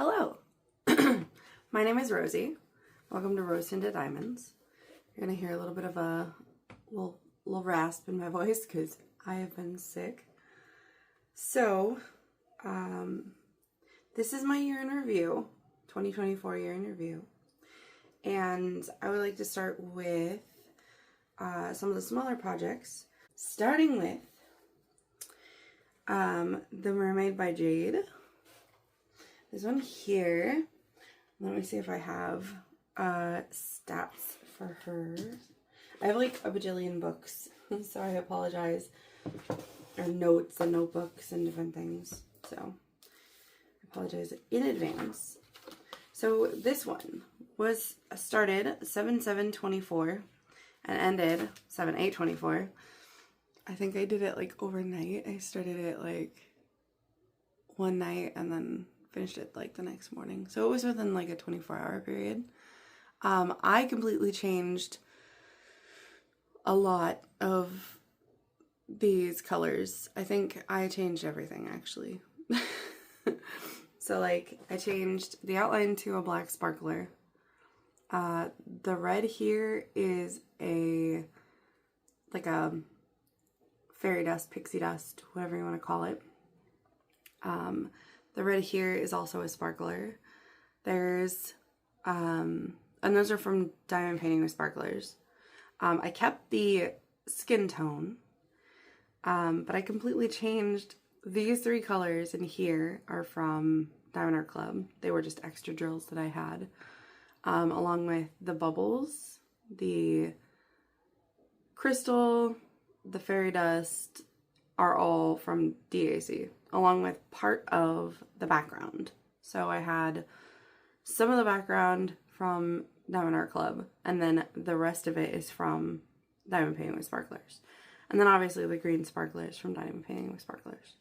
Hello, my name is Rosie. Welcome to Rose Tinted Diamonds. You're gonna hear a little bit of a little rasp in my voice because I have been sick. So, this is my year in review, 2024 year in review, and I would like to start with some of the smaller projects, starting with The Mermaid by Jade. This one here, let me see if I have stats for her. I have like a bajillion books, so I apologize, or notes and notebooks and different things, so I apologize in advance. So this one was started 7/7/24 and ended 7/8/24. I think I did it like overnight. I started it like one night and then finished it like the next morning. So it was within like a 24-hour period. I completely changed a lot of these colors. I think I changed everything actually. So like I changed the outline to a black sparkler. The red here is a fairy dust, pixie dust, whatever you want to call it. The red here is also a sparkler. There's, and those are from Diamond Painting with Sparklers. I kept the skin tone, but I completely changed these three colors in here are from Diamond Art Club. They were just extra drills that I had, along with the bubbles, the crystal, the fairy dust are all from DAC, along with part of the background. So I had some of the background from Diamond Art Club, and then the rest of it is from Diamond Painting with Sparklers. And then obviously the green sparklers from Diamond Painting with Sparklers.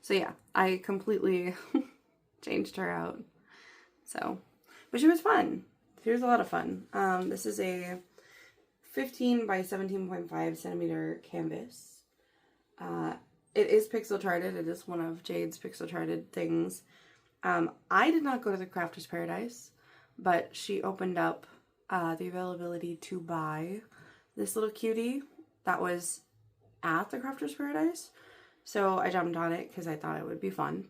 So yeah, I completely changed her out. So, but she was fun. She was a lot of fun. This is a 15 by 17.5 centimeter canvas. It is pixel charted. It is one of Jade's pixel charted things. I did not go to the Crafter's Paradise, but she opened up the availability to buy this little cutie that was at the Crafter's Paradise. So I jumped on it because I thought it would be fun.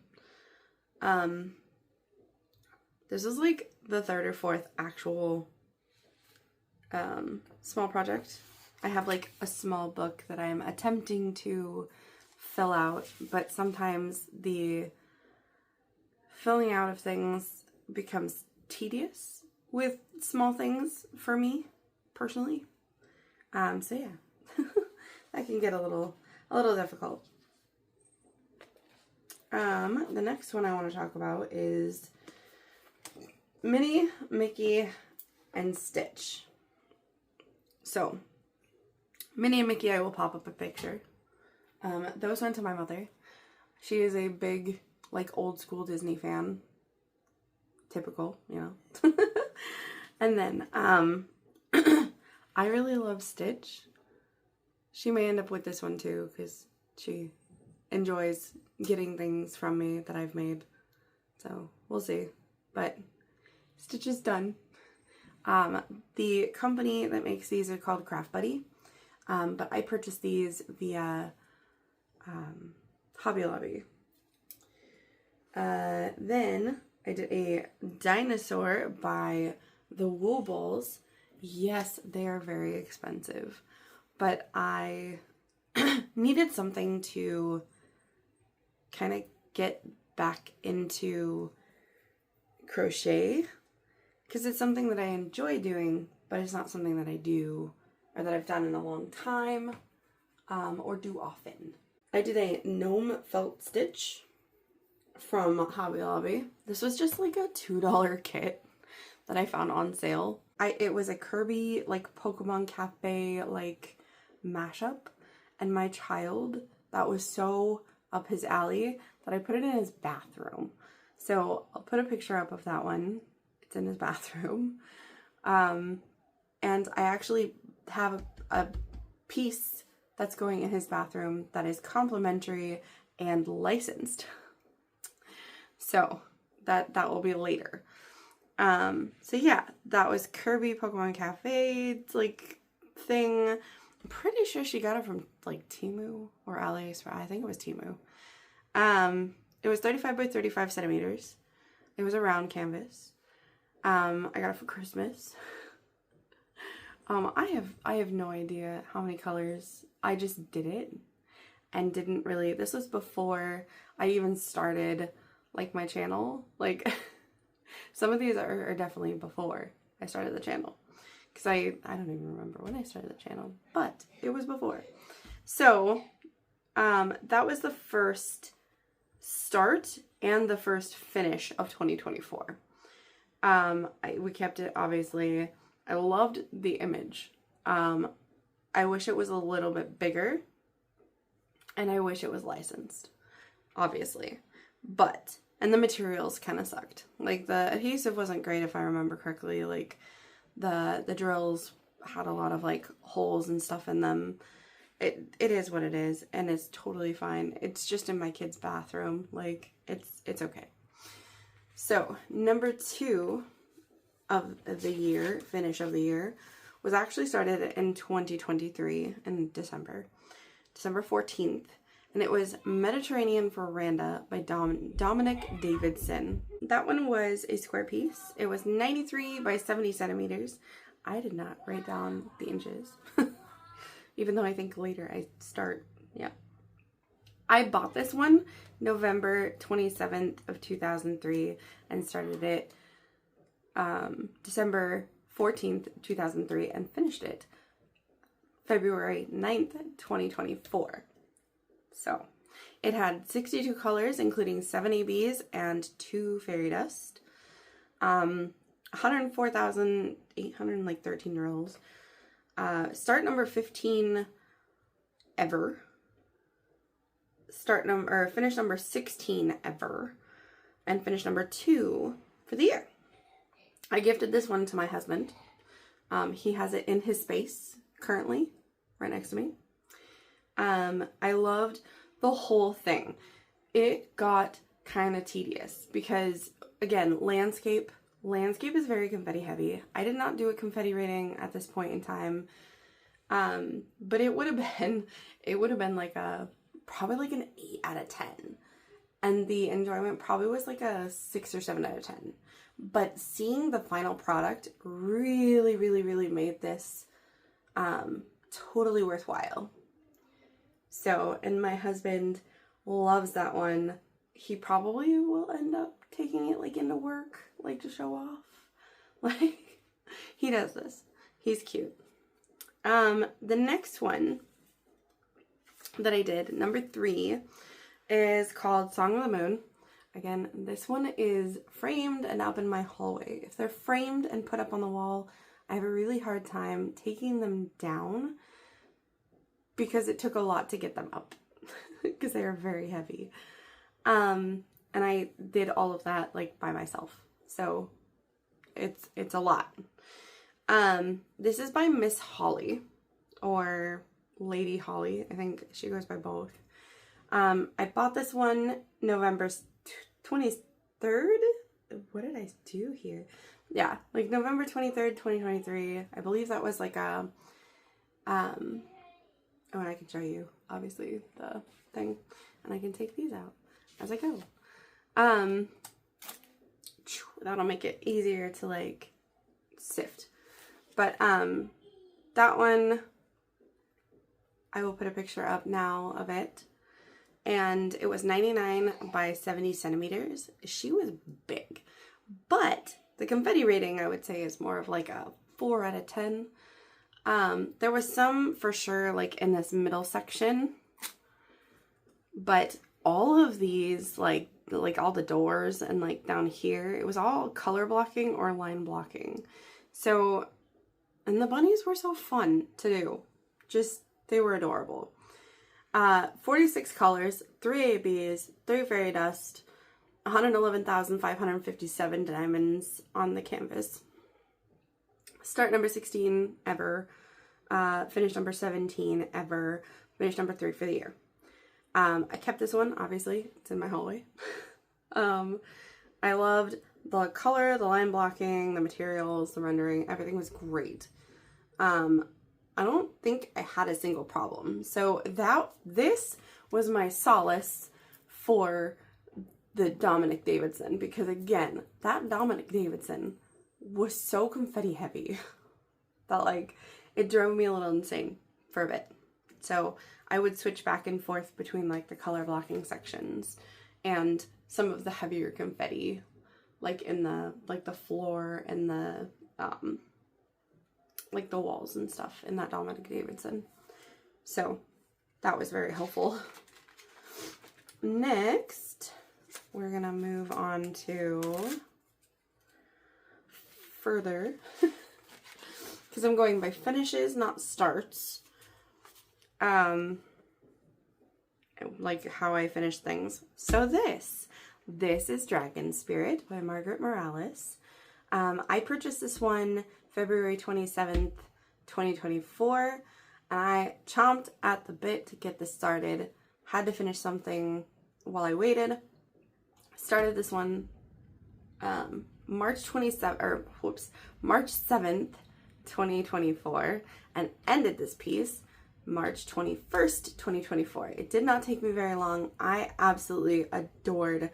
This is like the third or fourth actual small project. I have like a small book that I'm attempting to fill out, but sometimes the filling out of things becomes tedious with small things for me personally. So yeah, that can get a little difficult. The next one I want to talk about is Minnie, Mickey, and Stitch. So Minnie and Mickey, I will pop up a picture. Those went to my mother. She is a big, like, old school Disney fan. Typical, you know. And then, I really love Stitch. She may end up with this one too, because she enjoys getting things from me that I've made. So, we'll see. But, Stitch is done. The company that makes these are called Craft Buddy. But I purchased these via Hobby Lobby. Then I did a dinosaur by the Woobles. Yes, they are very expensive, but I needed something to kind of get back into crochet because it's something that I enjoy doing, but it's not something that I do or that I've done in a long time, or do often. I did a gnome felt stitch from Hobby Lobby. This was just like a $2 kit that I found on sale. It was a Kirby, like, Pokemon Cafe, like, mashup, and my child, that was so up his alley that I put it in his bathroom. So I'll put a picture up of that one. It's in his bathroom. And I actually have a piece that's going in his bathroom that is complimentary and licensed. So that will be later. So yeah, that was Kirby Pokemon Cafe, like, thing. I'm pretty sure she got it from, like, Temu or AliExpress. I think it was Temu. It was 35 by 35 centimeters. It was a round canvas. I got it for Christmas. I have no idea how many colors. I just did it and didn't really, this was before I even started, like, my channel. Like, some of these are definitely before I started the channel. Because I don't even remember when I started the channel, but it was before. So, that was the first start and the first finish of 2024. We kept it, obviously. I loved the image. I wish it was a little bit bigger, and I wish it was licensed, obviously. But, and the materials kind of sucked. Like, the adhesive wasn't great, if I remember correctly. Like, the drills had a lot of, like, holes and stuff in them. It is what it is, and it's totally fine. It's just in my kid's bathroom. Like, it's okay. So, number 2 of the year, finish of the year, was actually started in 2023 in December 14th. And it was Mediterranean Veranda by Dominic Davidson. That one was a square piece. It was 93 by 70 centimeters. I did not write down the inches. Even though I think later I start, yeah. I bought this one November 27th of 2003 and started it December 14th, 2003 and finished it February 9th, 2024. So, it had 62 colors, including 7 ABs and 2 fairy dust. 104,813 rolls. Start number 15 ever. Finish number 16 ever. And finish number 2 for the year. I gifted this one to my husband. He has it in his space currently, right next to me. I loved the whole thing. It got kind of tedious because, again, landscape is very confetti heavy. I did not do a confetti rating at this point in time. But it would have been like probably like an 8 out of 10. And the enjoyment probably was like a 6 or 7 out of 10. But seeing the final product really, really, really made this totally worthwhile. So, and my husband loves that one. He probably will end up taking it like into work, like to show off. Like, he does this. He's cute. The next one that I did, number 3, is called Song of the Moon. Again, this one is framed and up in my hallway. If they're framed and put up on the wall, I have a really hard time taking them down because it took a lot to get them up because they are very heavy. And I did all of that like by myself. So it's a lot. This is by Miss Holly or Lady Holly. I think she goes by both. I bought this one November 23rd. What did I do here? Yeah, like November 23rd, 2023. I believe that was like a, oh, and I can show you, obviously, the thing. And I can take these out as I go. That'll make it easier to, like, sift. But, that one, I will put a picture up now of it. And it was 99 by 70 centimeters. She was big. But the confetti rating, I would say, is more of like a 4 out of 10. There was some for sure like in this middle section. But all of these, like all the doors and like down here, it was all color blocking or line blocking. So, and the bunnies were so fun to do. Just, they were adorable. 46 colors, 3 ABs, 3 fairy dust, 111,557 diamonds on the canvas. Start number 16 ever, finish number 17 ever, finish number 3 for the year. I kept this one, obviously, it's in my hallway. I loved the color, the line blocking, the materials, the rendering, everything was great. I don't think I had a single problem. So this was my solace for the Dominic Davidson, because again, that Dominic Davidson was so confetti heavy that like it drove me a little insane for a bit. So I would switch back and forth between like the color blocking sections and some of the heavier confetti, like in the floor and the like the walls and stuff in that Dominic Davidson. So that was very helpful. Next, we're gonna move on to further, because I'm going by finishes, not starts. Like how I finish things. So this is Dragon Spirit by Margaret Morales. I purchased this one February 27th, 2024, and I chomped at the bit to get this started. Had to finish something while I waited. Started this one March 7th, 2024, and ended this piece March 21st, 2024. It did not take me very long. I absolutely adored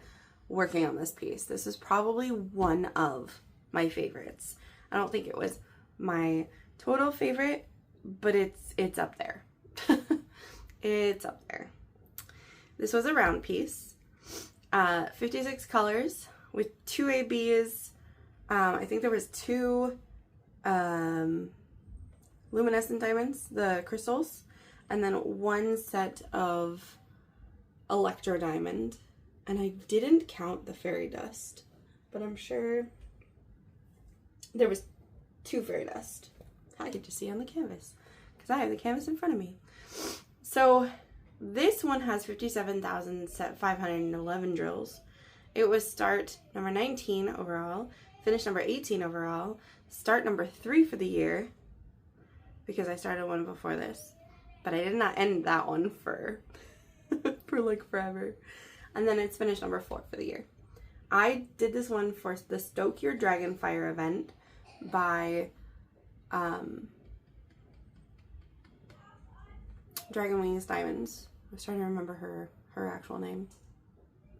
working on this piece. This is probably one of my favorites. I don't think it was my total favorite, but it's up there. It's up there. This was a round piece. 56 colors with 2 ABs. I think there was 2 luminescent diamonds, the crystals, and then 1 set of electro diamond. And I didn't count the fairy dust, but I'm sure there was 2 fairy dust. I get to see on the canvas because I have the canvas in front of me. So this one has 57,511 drills. It was start number 19 overall, finish number 18 overall, start number 3 for the year, because I started one before this, but I did not end that one for like forever. And then it's finished number 4 for the year. I did this one for the Stoke Your Dragonfire event by Dragon Wings Diamonds. I was trying to remember her actual name.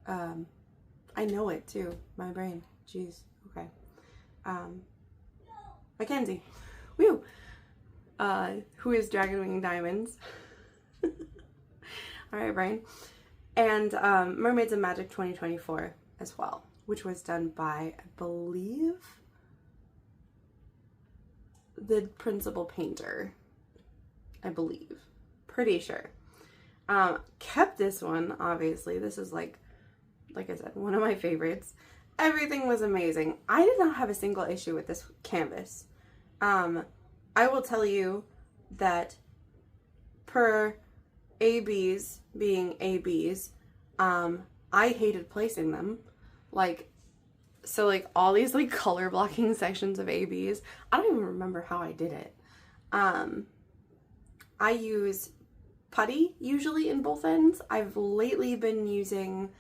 I know it too. My brain. Jeez. Okay. Mackenzie. Woo! Who is Dragon Wing Diamonds. Alright, brain. And Mermaids of Magic 2024 as well, which was done by, I believe, the principal painter. I believe. Pretty sure. Kept this one, obviously. This is like I said, one of my favorites. Everything was amazing. I did not have a single issue with this canvas. I will tell you that per ABs being ABs, I hated placing them. So all these color blocking sections of ABs, I don't even remember how I did it. I use putty usually in both ends. I've lately been using,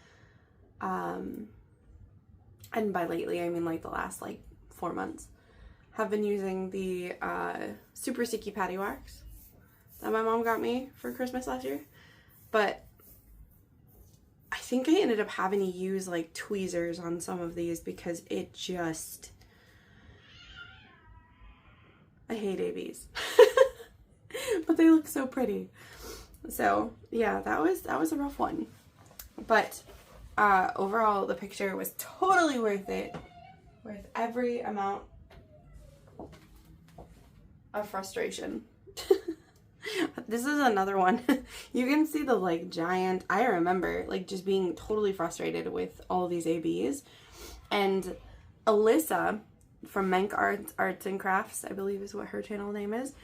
and by lately I mean the last 4 months, have been using the super sticky patty wax that my mom got me for Christmas last year. But I think I ended up having to use tweezers on some of these because it just, I hate ABs. But they look so pretty. So yeah, that was a rough one. But overall the picture was totally worth it. Worth every amount of frustration. This is another one. You can see the giant, I remember just being totally frustrated with all these ABs. And Alyssa from Menk Arts and Crafts, I believe is what her channel name is.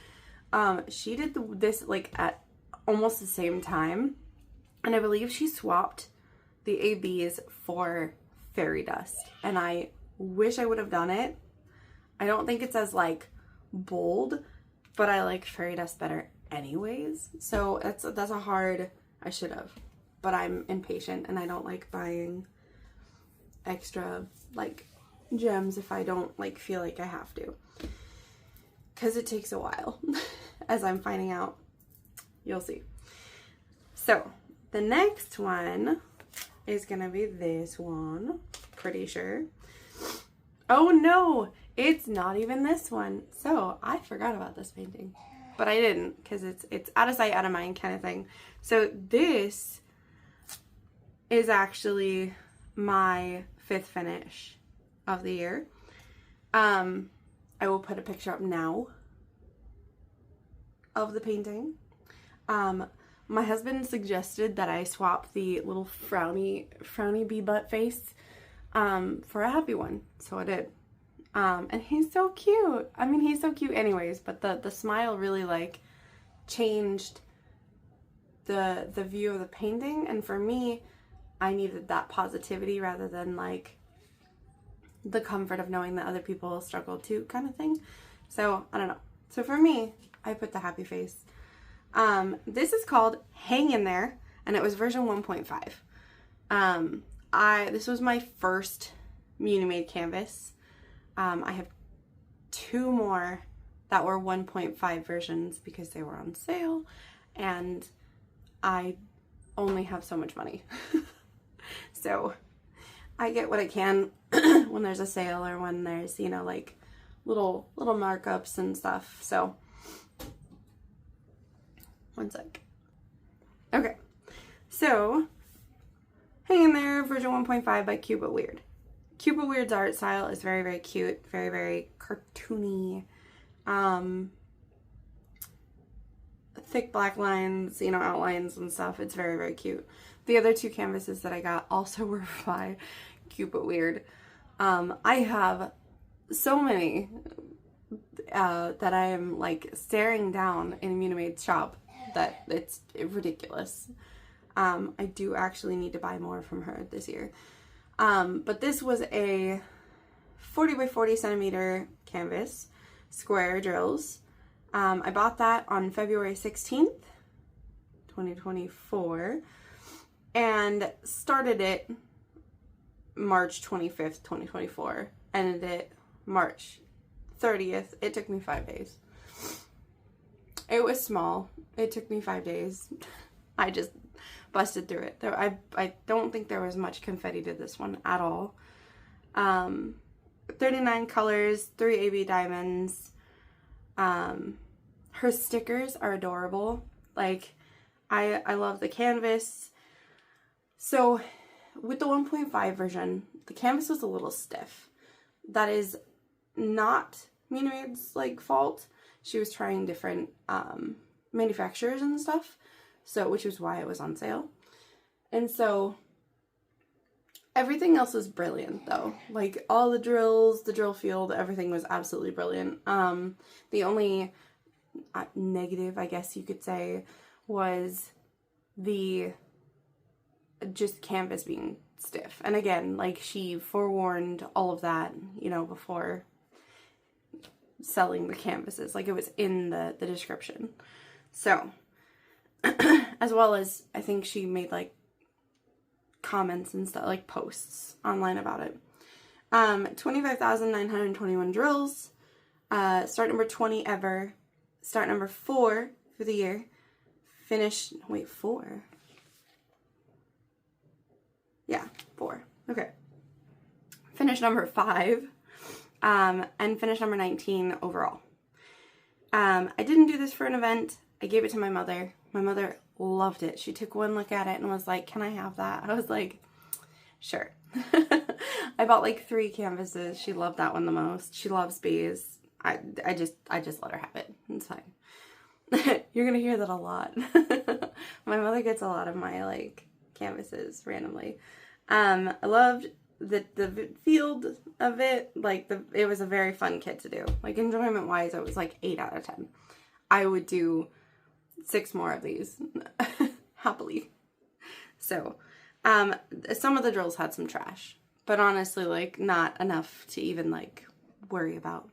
She did this at almost the same time. And I believe she swapped the ABs for fairy dust. And I wish I would have done it. I don't think it's as bold, but I like fairy dust better anyways. So that's a hard, I should have, but I'm impatient and I don't like buying extra like gems if I don't like feel like I have to, because it takes a while. As I'm finding out, you'll see. So the next one is gonna be this one, pretty sure. Oh no, it's not even this one. So I forgot about this painting, but I didn't, because it's out of sight, out of mind kind of thing. So this is actually my 5th finish of the year. I will put a picture up now of the painting. My husband suggested that I swap the little frowny bee butt face for a happy one, so I did. And he's so cute. I mean, he's so cute anyways, but the smile really like changed the view of the painting, and for me, I needed that positivity rather than like the comfort of knowing that other people struggle too kind of thing. So I don't know. So for me, I put the happy face. This is called Hang in There, and it was version 1.5. This was my first Muni-Made canvas. I have 2 more that were 1.5 versions because they were on sale, and I only have so much money. So I get what I can when there's a sale or when there's, you know, like little markups and stuff. So one sec. Okay, so Hang in There, version 1.5 by Cute But Weird. Cute But Weird's art style is very, very cute, very, very cartoony. Thick black lines, you know, outlines and stuff. It's very, very cute. The other 2 canvases that I got also were by Cute But Weird. I have so many that I am like staring down in a Muni-Made shop that it's ridiculous. I do actually need to buy more from her this year. But this was a 40 by 40 centimeter canvas, square drills. I bought that on February 16th, 2024, and started it March 25th, 2024, ended it March 30th. It took me 5 days. It was small. It took me 5 days. I just busted through it. I don't think there was much confetti to this one at all. 39 colors, 3 AB diamonds. Her stickers are adorable. Like, I love the canvas. So with the 1.5 version, the canvas was a little stiff. That is not Muni-Made's like fault. She was trying different manufacturers and stuff, so which is why it was on sale. And so everything else was brilliant though. Like all the drills, the drill field, everything was absolutely brilliant. The only negative, I guess you could say, was the just canvas being stiff. And again, like she forewarned all of that, you know, before selling the canvases. Like it was in the description. So, as well as I think she made like comments and stuff, like posts online about it. 25,921 drills. Start number 20 ever. Start number 4 for the year. Finish, wait, 4? Yeah, 4. Okay. Finish number 5. And finish number 19 overall. I didn't do this for an event. I gave it to my mother. My mother loved it. She took one look at it and was like, "Can I have that?" I was like, "Sure." I bought like 3 canvases. She loved that one the most. She loves bees. I just let her have it. It's fine. You're gonna hear that a lot. My mother gets a lot of my like canvases randomly. I loved the field of it. Like it was a very fun kit to do. Like enjoyment wise, it was like 8 out of 10. I would do 6 more of these happily. So some of the drills had some trash, but honestly like not enough to even like worry about.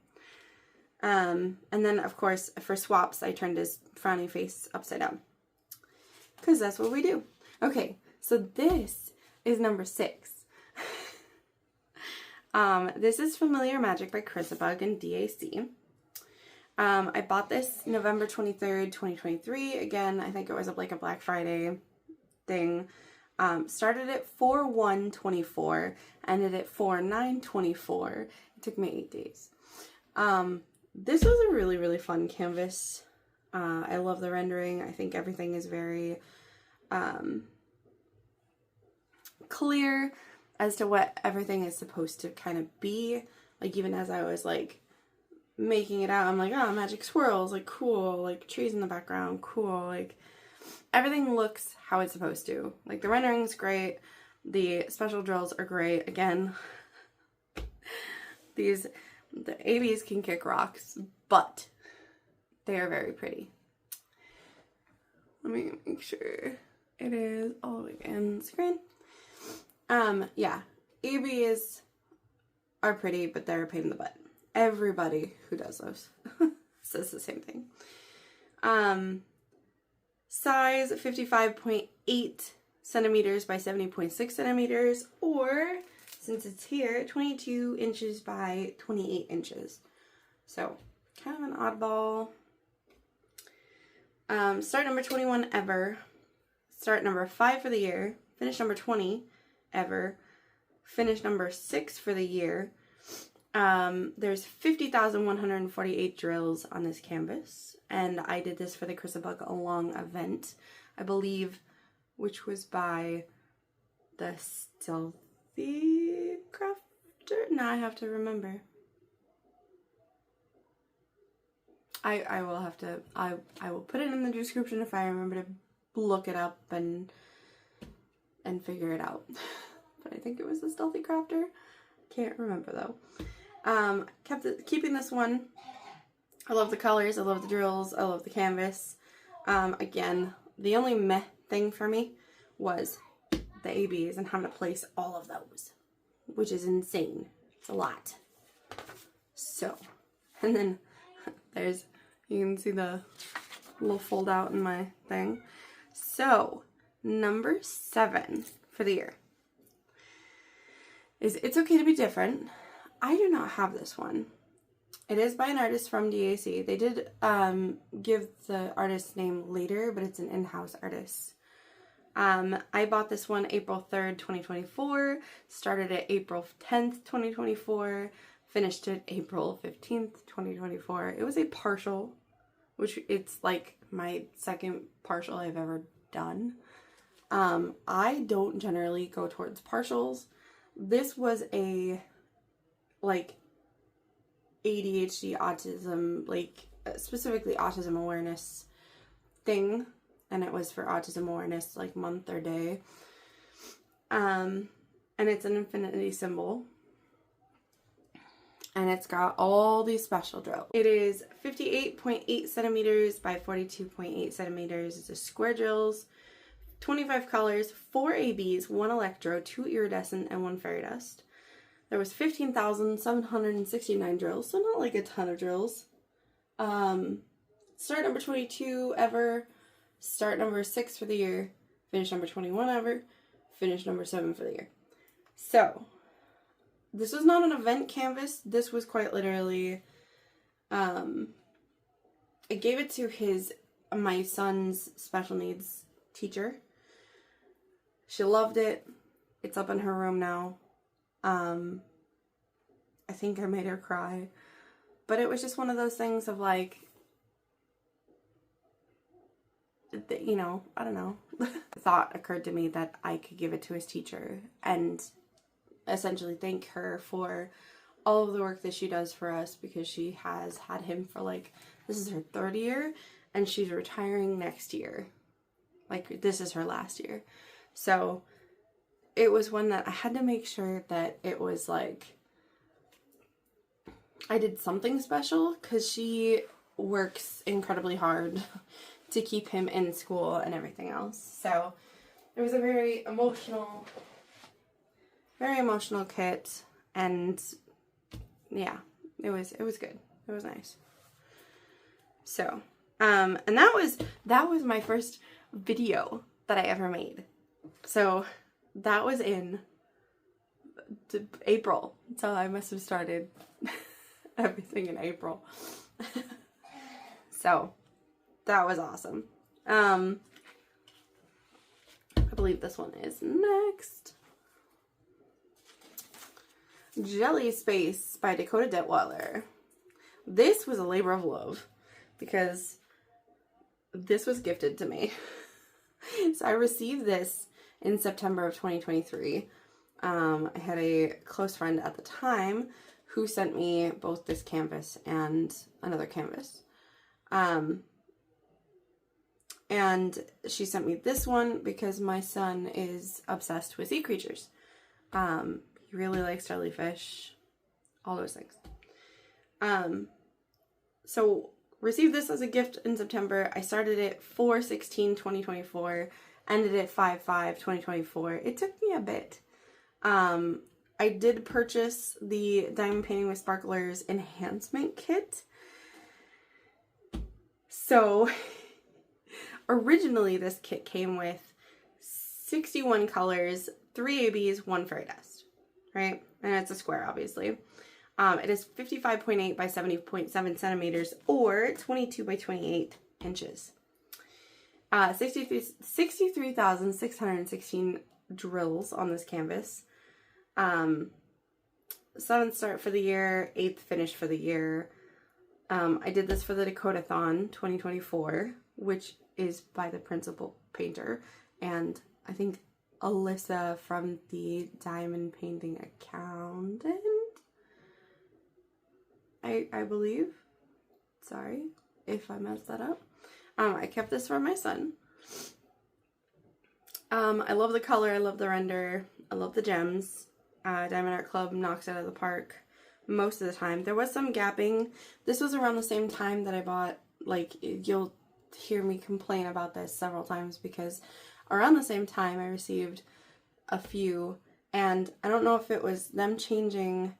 And then of course for swaps I turned his frowny face upside down because that's what we do. Okay, so this is number 6. This is Familiar Magic by Chrysabug and DAC. I bought this November 23rd, 2023. Again, I think it was like a Black Friday thing. Started at 4/1/24, ended at 4/9/24. It took me 8 days. This was a really, really fun canvas. I love the rendering. I think everything is very clear as to what everything is supposed to kind of be. Like, even as I was like making it out, I'm like, oh, magic swirls, like cool, like trees in the background, cool, like everything looks how it's supposed to. Like, the rendering's great, the special drills are great. Again, the ABs can kick rocks, but they are very pretty. Let me make sure it is all the way in screen. Yeah, ABs are pretty, but they're a pain in the butt. Everybody who does those says the same thing. Size 55.8 centimeters by 70.6 centimeters, or since it's here, 22 inches by 28 inches. So kind of an oddball. Start number 21 ever. Start number 5 for the year. Finish number 20 ever. Finish number 6 for the year. There's 50,148 drills on this canvas, and I did this for the Chrysabug Along event, I believe, which was by the Stealthy Crafter? Now I have to remember. I will have to, I will put it in the description if I remember to look it up and figure it out. But I think it was the Stealthy Crafter. Can't remember though. Keeping this one. I love the colors, I love the drills, I love the canvas. Again, the only meh thing for me was the ABs and having to place all of those, which is insane. It's a lot. So, and then there's, you can see the little fold out in my thing. So, number 7 for the year is It's Okay to Be Different. I do not have this one. It is by an artist from DAC. They did give the artist's name later, but it's an in-house artist. I bought this one April 3rd, 2024. Started at April 10th, 2024. Finished it April 15th, 2024. It was a partial, which it's like my second partial I've ever done. I don't generally go towards partials. This was a like ADHD, autism, like specifically Autism Awareness thing, and it was for Autism Awareness like month or day. And it's an infinity symbol, and it's got all these special drills. It is 58.8 centimeters by 42.8 centimeters. It's a square drills, 25 colors, 4 ABs, 1 electro, 2 iridescent, and 1 fairy dust. There was 15,769 drills, so not like a ton of drills. Start number 22 ever, start number 6 for the year, finish number 21 ever, finish number 7 for the year. So, this was not an event canvas. This was quite literally, I gave it to my son's special needs teacher. She loved it. It's up in her room now. I think I made her cry, but it was just one of those things of like, you know, I don't know. The thought occurred to me that I could give it to his teacher and essentially thank her for all of the work that she does for us, because she has had him for like, this is her 3rd year and she's retiring next year. Like, this is her last year. So it was one that I had to make sure that it was like, I did something special, because she works incredibly hard to keep him in school and everything else. So it was a very emotional kit, and yeah, it was good. It was nice. So, and that was my first video that I ever made. So that was in April. So I must have started everything in April. So that was awesome. I believe this one is next. Jelly Space by Dakota Detweiler. This was a labor of love because this was gifted to me. So I received this in September of 2023. I had a close friend at the time who sent me both this canvas and another canvas. And she sent me this one because my son is obsessed with sea creatures. He really likes jellyfish, all those things. So received this as a gift in September. I started it 4/16/2024, ended it 5/5/2024. It took me a bit. I did purchase the Diamond Painting with Sparklers enhancement kit. So originally this kit came with 61 colors, 3 ABs, 1 fairy dust, right? And it's a square, obviously. It is 55.8 by 70.7 centimeters or 22 by 28 inches. 63,616 drills on this canvas. 7th start for the year, 8th finish for the year. I did this for the Dakota-thon 2024, which is by the principal painter, and I think Alyssa from the Diamond Painting Accountant, I believe. Sorry if I messed that up. I kept this for my son. I love the color, I love the render, I love the gems. Diamond Art Club knocks it out of the park most of the time. There was some gapping. This was around the same time that I bought, like, you'll hear me complain about this several times because around the same time I received a few, and I don't know if it was them changing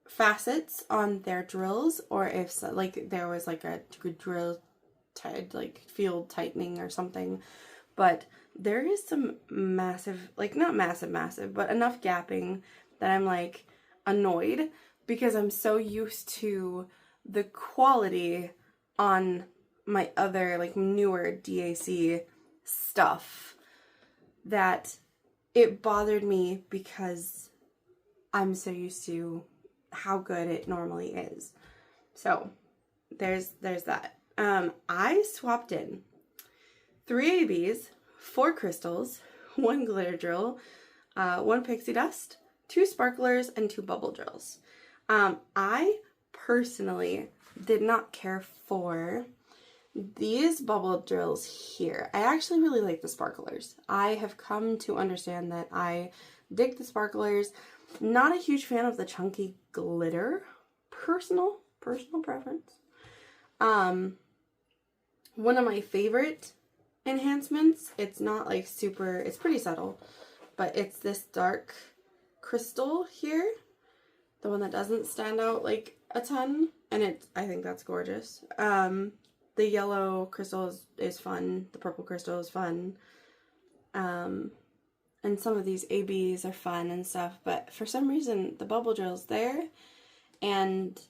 facets on their drills or if like there was like a drill like field tightening or something, but there is some massive, like not massive, but enough gapping that I'm like annoyed because I'm so used to the quality on my other like newer DAC stuff that it bothered me because I'm so used to how good it normally is. So there's that. I swapped in 3 ABs, 4 crystals, 1 glitter drill, 1 pixie dust, 2 sparklers, and 2 bubble drills. I personally did not care for these bubble drills here. I actually really like the sparklers. I have come to understand that I dig the sparklers. Not a huge fan of the chunky glitter. Personal preference. One of my favorite enhancements, it's not like super, it's pretty subtle, but it's this dark crystal here, the one that doesn't stand out like a ton, and I think that's gorgeous. The yellow crystal is fun, the purple crystal is fun, and some of these ABs are fun and stuff, but for some reason the bubble drill's there, and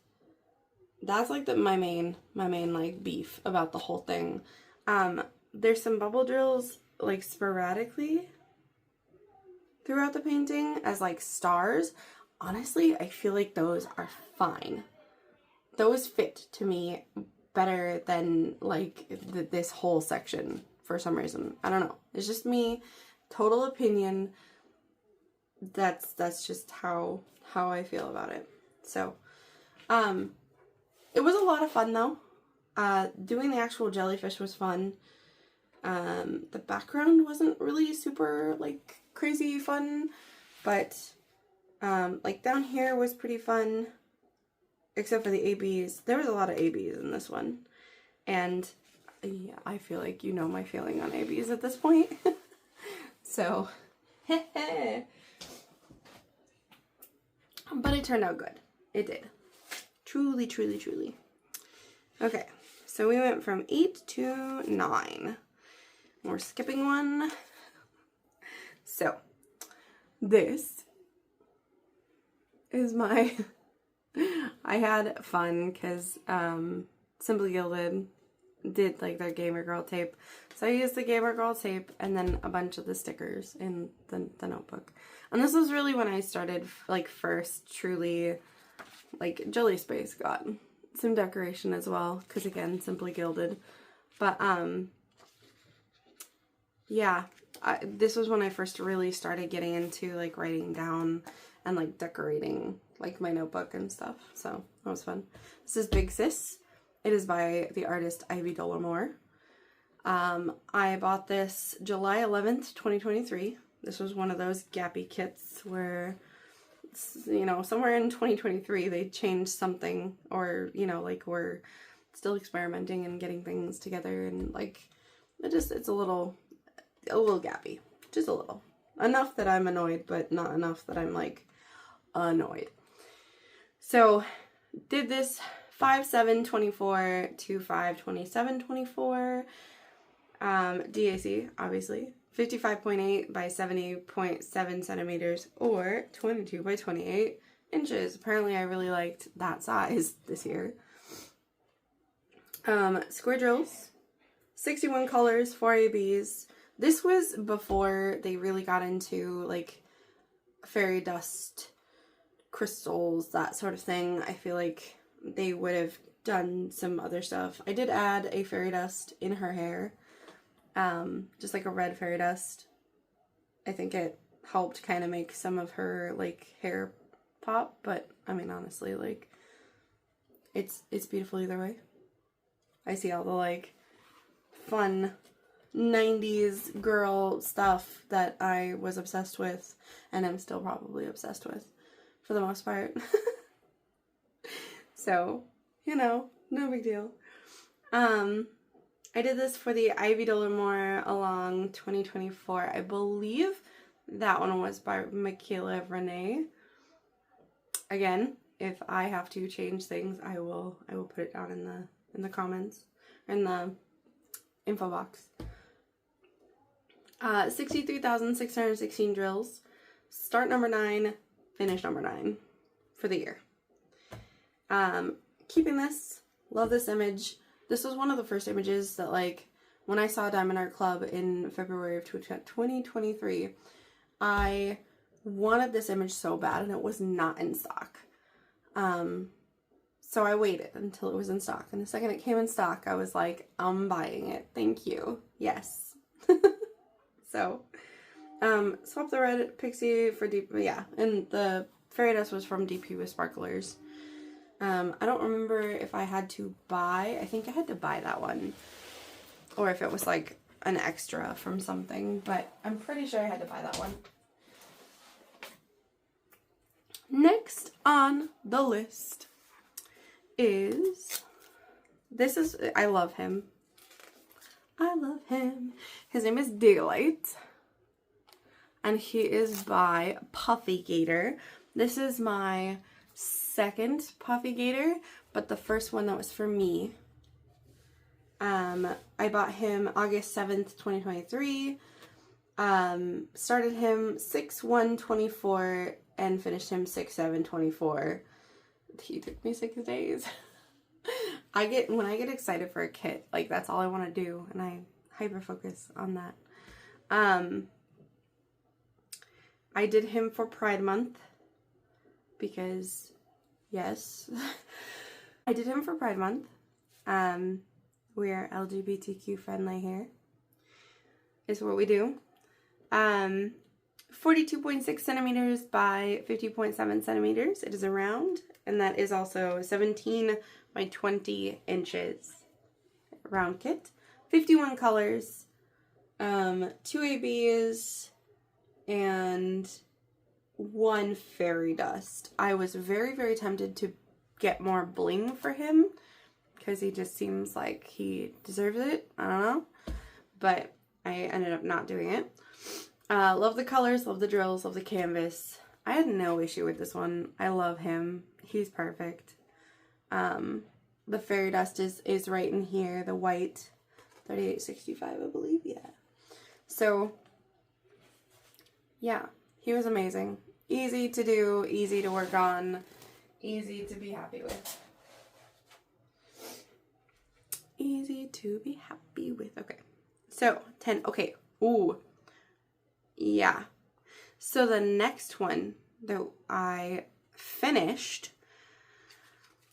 that's like my main like beef about the whole thing. There's some bubble drills like sporadically throughout the painting as like stars. Honestly, I feel like those are fine. Those fit to me better than like this whole section for some reason. I don't know. It's just me. Total opinion. That's just how I feel about it. So, it was a lot of fun though. Doing the actual jellyfish was fun. The background wasn't really super like crazy fun, but like down here was pretty fun, except for the ABs. There was a lot of ABs in this one, and yeah, I feel like you know my feeling on ABs at this point. So, but it turned out good. It did. Truly, truly, truly. Okay, so we went from 8 to 9. We're skipping one. So, this is my, I had fun because Simply Gilded did like their Gamer Girl tape. So I used the Gamer Girl tape and then a bunch of the stickers in the notebook. And this was really when I started like first truly like Jelly Space got some decoration as well, because again, Simply Gilded. But yeah, this was when I first really started getting into like writing down and like decorating like my notebook and stuff. So that was fun. This is Big Sis. It is by the artist Ivy Dollamore. I bought this July 11th, 2023. This was one of those Gappy kits where, you know, somewhere in 2023 they changed something, or, you know, like we're still experimenting and getting things together, and like it's a little gappy, just a little. Enough that I'm annoyed, but not enough that I'm like annoyed. So did this 5/7/24 to 5/27/24. DAC, obviously. 55.8 by 70.7 centimeters, or 22 by 28 inches. Apparently I really liked that size this year. Square drills, 61 colors, 4 ABs. This was before they really got into like fairy dust, crystals, that sort of thing. I feel like they would have done some other stuff. I did add a fairy dust in her hair, just like a red fairy dust. I think it helped kind of make some of her like hair pop, but I mean honestly, like it's beautiful either way. I see all the like fun 90s girl stuff that I was obsessed with and am still probably obsessed with for the most part. So, you know, no big deal. I did this for the Ivy Dollamore Along 2024. I believe that one was by Michaela Renee. Again, if I have to change things, I will put it down in the comments, in the info box. 63,616 drills. Start number 9, finish number 9 for the year. Keeping this, love this image. This was one of the first images that, like, when I saw Diamond Art Club in February of 2023, I wanted this image so bad, and it was not in stock. So I waited until it was in stock, and the second it came in stock, I was like, I'm buying it. Thank you. Yes. So, swap the red pixie for deep, yeah, and the fairy dust was from DP with Sparklers. I don't remember if I had to buy, I think I had to buy that one, or if it was like an extra from something, but I'm pretty sure I had to buy that one. Next on the list is, I love him. I love him. His name is Daylight, and he is by Puffy Gator. This is my second Puffy Gator, but the first one that was for me. I bought him August 7th, 2023. Started him 6/1/24 and finished him 6/7/24. He took me 6 days. When I get excited for a kit, like that's all I want to do, and I hyper focus on that. I did him for Pride Month because yes, I did him for Pride Month. We're LGBTQ friendly here, is what we do. 42.6 centimeters by 50.7 centimeters. It is a round, and that is also 17 by 20 inches. Round kit. 51 colors, 2 ABs, and 1 fairy dust. I was very, very tempted to get more bling for him because he just seems like he deserves it. I don't know. But I ended up not doing it. Love the colors, love the drills, love the canvas. I had no issue with this one. I love him. He's perfect. The fairy dust is right in here. The white, 38.65, I believe. Yeah. So, yeah. He was amazing. Easy to do, easy to work on, easy to be happy with. Easy to be happy with. Okay. So, 10. Okay. Ooh. Yeah. So the next one that I finished,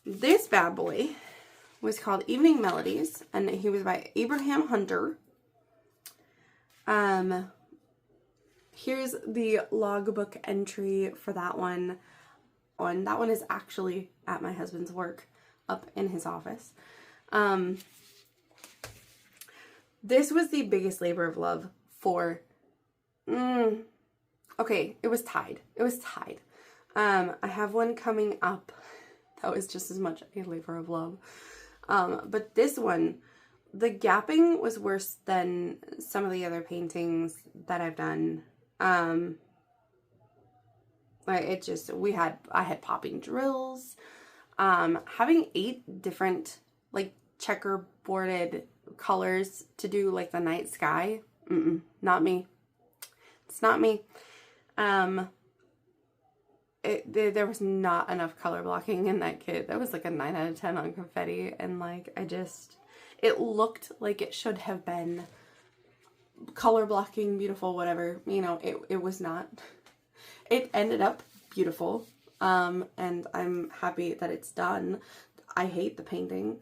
this bad boy was called Evening Melodies, and he was by Abraham Hunter. Here's the logbook entry for that one. And that one is actually at my husband's work up in his office. This was the biggest labor of love for, okay, it was tied. I have one coming up that was just as much a labor of love. But this one, the gapping was worse than some of the other paintings that I've done. I had popping drills, having 8 different, like, checkerboarded colors to do, like, the night sky. Not me. It's not me. There was not enough color blocking in that kit. That was like a 9 out of 10 on confetti, and like, it looked like it should have been color blocking, beautiful, whatever. You know, it was not. It ended up beautiful, and I'm happy that it's done. I hate the painting.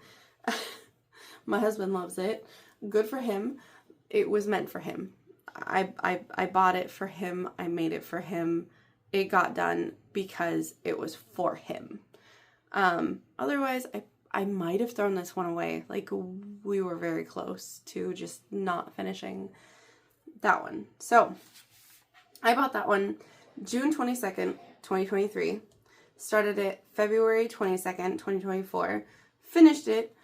My husband loves it. Good for him. It was meant for him. I bought it for him. I made it for him. It got done because it was for him. Otherwise, I might have thrown this one away. Like, we were very close to just not finishing that one. So, I bought that one June 22nd, 2023. Started it February 22nd, 2024. Finished it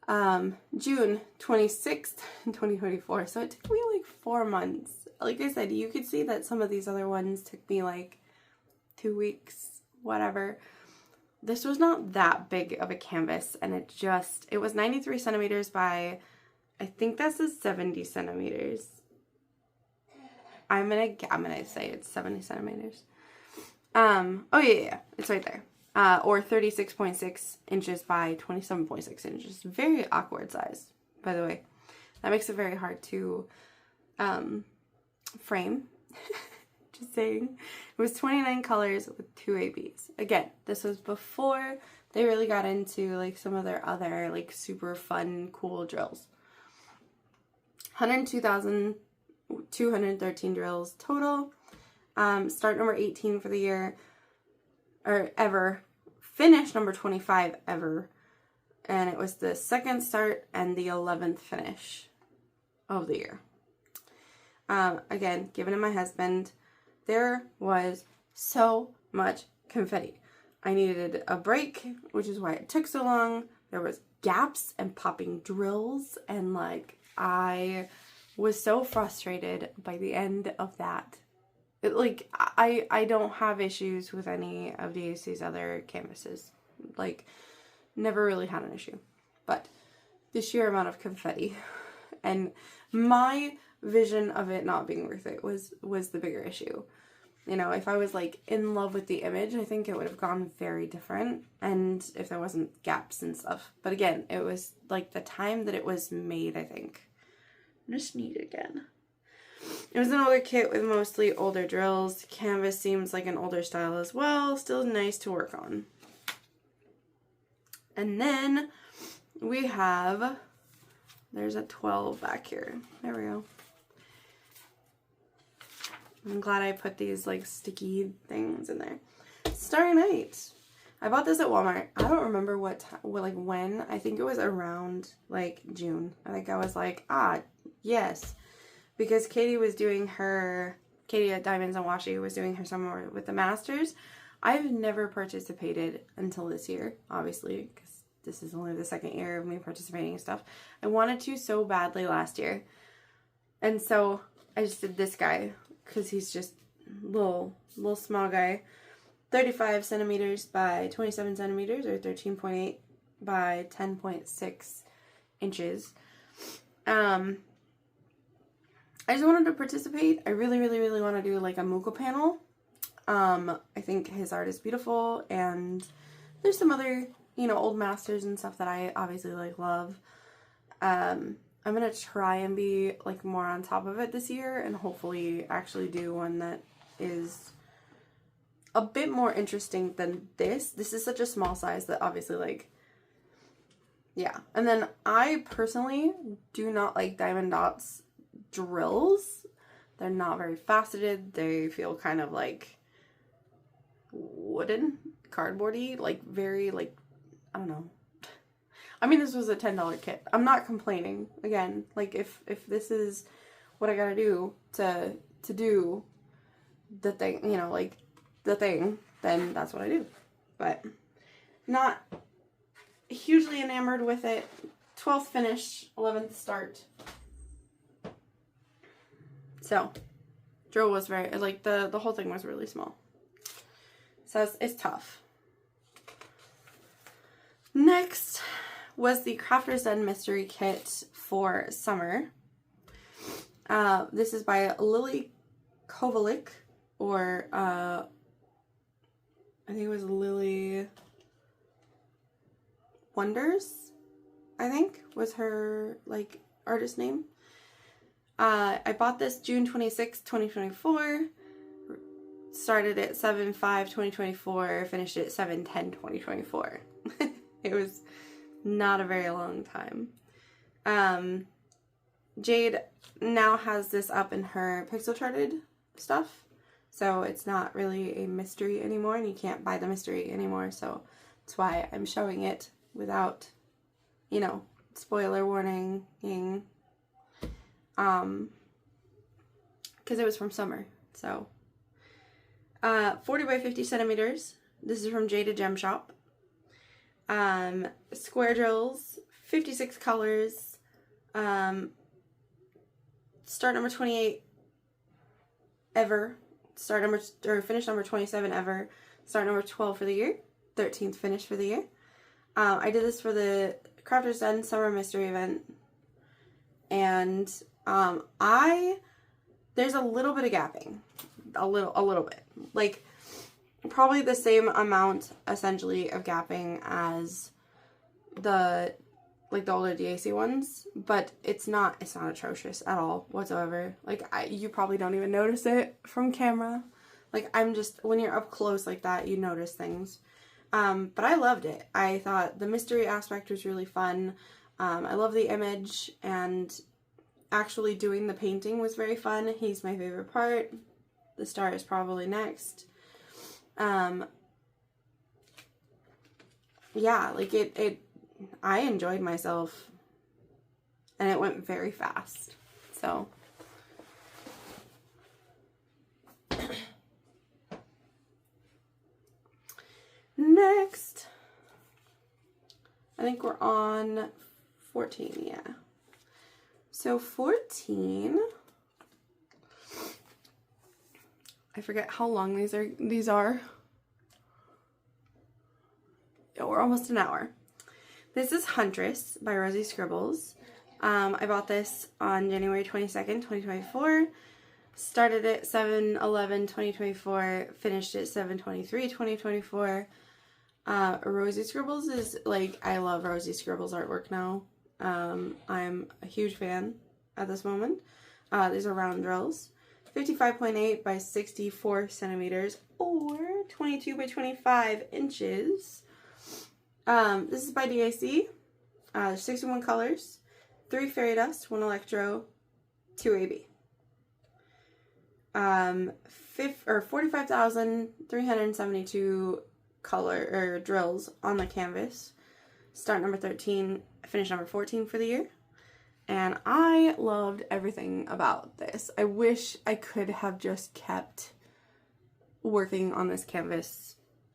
June 26th, 2024. So it took me like 4 months. Like I said, you could see that some of these other ones took me like 2 weeks, whatever. This was not that big of a canvas, and it was 93 centimeters by, I think this is 70 centimeters. I'm gonna say it's 70 centimeters. Oh yeah, it's right there. Or 36.6 inches by 27.6 inches. Very awkward size, by the way. That makes it very hard to frame. Just saying. It was 29 colors with 2 ABs. Again, this was before they really got into like some of their other like super fun, cool drills. 102,213 drills total. Start number 18 for the year, or ever. Finish number 25 ever. And it was the second start and the 11th finish of the year. Again, given to my husband. There was so much confetti. I needed a break, which is why it took so long. There was gaps and popping drills, and like, I was so frustrated by the end of that. I don't have issues with any of DAC's other canvases. Like, never really had an issue. But the sheer amount of confetti and my vision of it not being worth it was the bigger issue. You know, if I was like in love with the image, I think it would have gone very different, and if there wasn't gaps and stuff. But again, it was like the time that it was made, I think. Just need it again. It was an older kit with mostly older drills. The canvas seems like an older style as well. Still nice to work on. And then we have, there's a 12 back here. There we go. I'm glad I put these like sticky things in there. Starry Night. I bought this at Walmart. I don't remember when. I think it was around like June. I think I was like, yes. Because Katie at Diamonds and Washi was doing her summer with the Masters. I've never participated until this year, obviously, because this is only the second year of me participating in stuff. I wanted to so badly last year. And so I just did this guy, because he's just little small guy. 35 centimeters by 27 centimeters, or 13.8 by 10.6 inches. I I just wanted to participate. I really, really, really want to do like a Moogle panel. I think his art is beautiful, and there's some other, you know, old masters and stuff that I obviously like love. I'm gonna try and be like more on top of it this year, and hopefully actually do one that is a bit more interesting than this. This is such a small size that obviously, like, yeah. And then I personally do not like Diamond Dots drills. They're not very faceted. They feel kind of like wooden, cardboardy, like very, like, I don't know. I mean, this was a $10 kit. I'm not complaining. Again, like, if this is what I gotta do to do the thing, you know, like, the thing, then that's what I do. But not hugely enamored with it. 12th finish, 11th start. So, drill was very, like, the whole thing was really small. So it's tough. Next was the Crafter's Den Mystery Kit for summer. This is by Lily Kovalik, or I think it was Lily Wonders, I think was her, like, artist name. I bought this June 26, 2024. Started at 7/5/2024, finished at 7/10/2024. It was not a very long time. Jade now has this up in her pixel charted stuff, so it's not really a mystery anymore, and you can't buy the mystery anymore, so that's why I'm showing it without, you know, spoiler warning, because it was from summer. So 40 by 50 centimeters. This is from Jada Gem Shop. Square drills, 56 colors. Start number 28 ever. Finish number 27 ever. Start number 12 for the year. 13th finish for the year. I did this for the Crafter's Den Summer Mystery event. And there's a little bit of gapping. A little bit. Like, probably the same amount, essentially, of gapping as the older DAC ones, but it's not atrocious at all whatsoever. Like, you probably don't even notice it from camera. Like, when you're up close like that, you notice things. But I loved it. I thought the mystery aspect was really fun. I love the image, and actually doing the painting was very fun. He's my favorite part. The star is probably next. Yeah, like, I enjoyed myself, and it went very fast, so. Next, I think we're on 14, yeah. So 14, I forget how long these are. Yeah, we're almost an hour. This is Huntress by Rosie Scribbles. I bought this on January 22nd, 2024. Started at 7/11/2024, finished at 7/23/2024. Rosie Scribbles is, like, I love Rosie Scribbles artwork now. I'm a huge fan at this moment. These are round drills. 55.8 by 64 centimeters, or 22 by 25 inches. This is by DAC. 61 colors, 3 fairy dust, 1 electro, 2 AB. 45,372 color drills on the canvas. Start number 13, finish number 14 for the year. And I loved everything about this. I wish I could have just kept working on this canvas.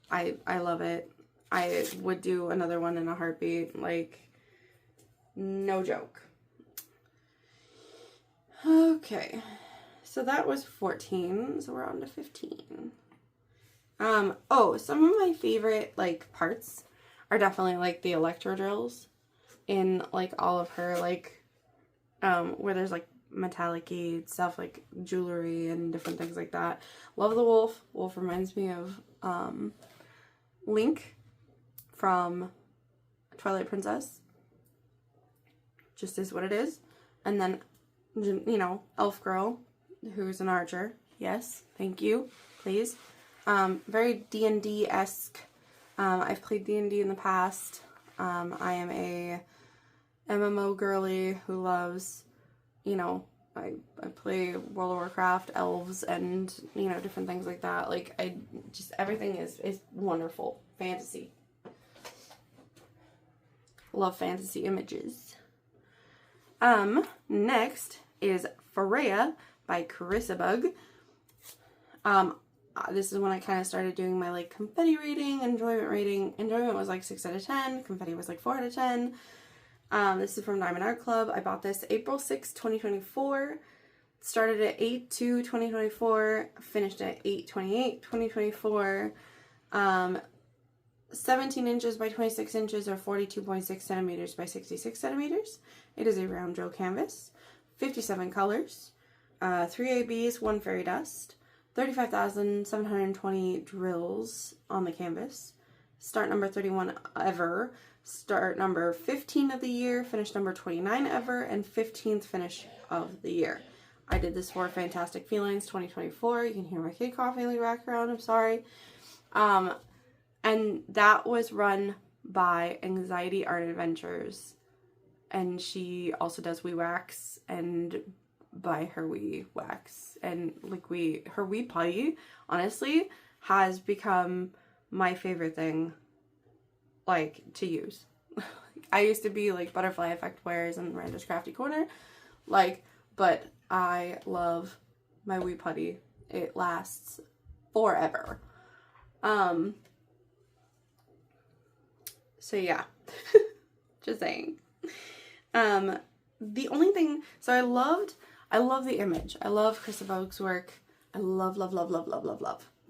I love it. I would do another one in a heartbeat. Like, no joke. Okay. So that was 14. So we're on to 15. Oh, some of my favorite, like, parts are definitely, like, the electro drills in, like, all of her, like, where there's, like, metallic-y stuff, like jewelry and different things like that. Love the wolf. Wolf reminds me of Link from Twilight Princess. Just is what it is. And then, you know, Elf Girl, who's an archer. Yes, thank you, please. Very D&D-esque. I've played D&D in the past. I am a MMO girly who loves, you know, I play World of Warcraft, elves, and, you know, different things like that. Like, everything is wonderful. Fantasy. Love fantasy images. Next is Freya by Carissabug. This is when I kind of started doing my, like, confetti rating, enjoyment rating. Enjoyment was, like, 6 out of 10. Confetti was, like, 4 out of 10. This is from Diamond Art Club. I bought this April 6, 2024. Started at 8/2/2024. Finished at 8/28/2024. 17 inches by 26 inches or 42.6 centimeters by 66 centimeters. It is a round drill canvas. 57 colors. 3 ABs, 1 fairy dust. 35,720 drills on the canvas. Start number 31 ever. Start number 15 of the year. Finish number 29 ever. And 15th finish of the year. I did this for Fantastic Felines 2024. You can hear my kid coughing in the background. I'm sorry. And that was run by Anxiety Art Adventures. And she also does Wee Wax and by her Wee Wax. And like her Wee Putty, honestly, has become my favorite thing, like, to use. I used to be like Butterfly Effect Wares and Miranda's Crafty Corner, like, but I love my Wee Putty. It lasts forever. So yeah, just saying. The only thing, so I love the image. I love Carissabug's work. I love.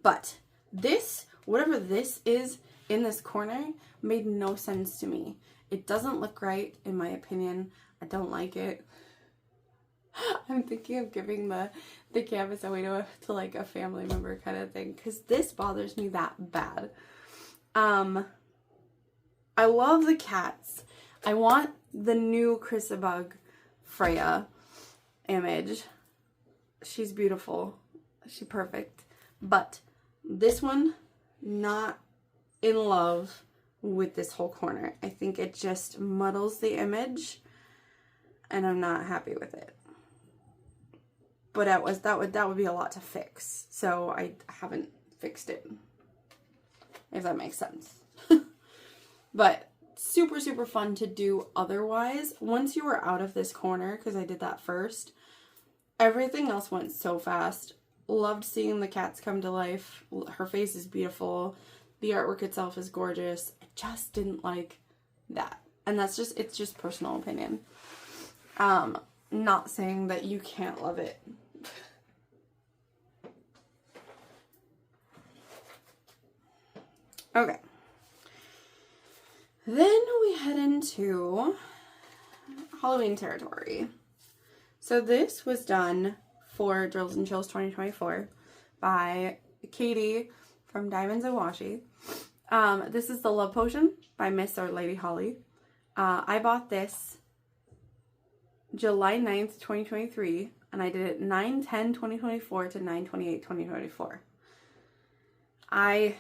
But this, whatever this is in this corner, made no sense to me. It doesn't look right, in my opinion. I don't like it. I'm thinking of giving the canvas away to like a family member kind of thing, because this bothers me that bad. I love the cats. I want the new Carissabug Freya image. She's beautiful. She's perfect. But this one, not in love with this whole corner. I think it just muddles the image, and I'm not happy with it. But that would be a lot to fix. So I haven't fixed it, if that makes sense. But super, super fun to do otherwise. Once you were out of this corner, because I did that first, everything else went so fast. Loved seeing the cats come to life. Her face is beautiful. The artwork itself is gorgeous. I just didn't like that. And it's just personal opinion. Not saying that you can't love it. Okay. Then we head into Halloween territory. So this was done for Drills and Chills 2024 by Katie from Diamonds and Washi. This is the Love Potion by Miss or Lady Holly. I bought this July 9th, 2023, and I did it 9/10/2024 to 9/28/2024. I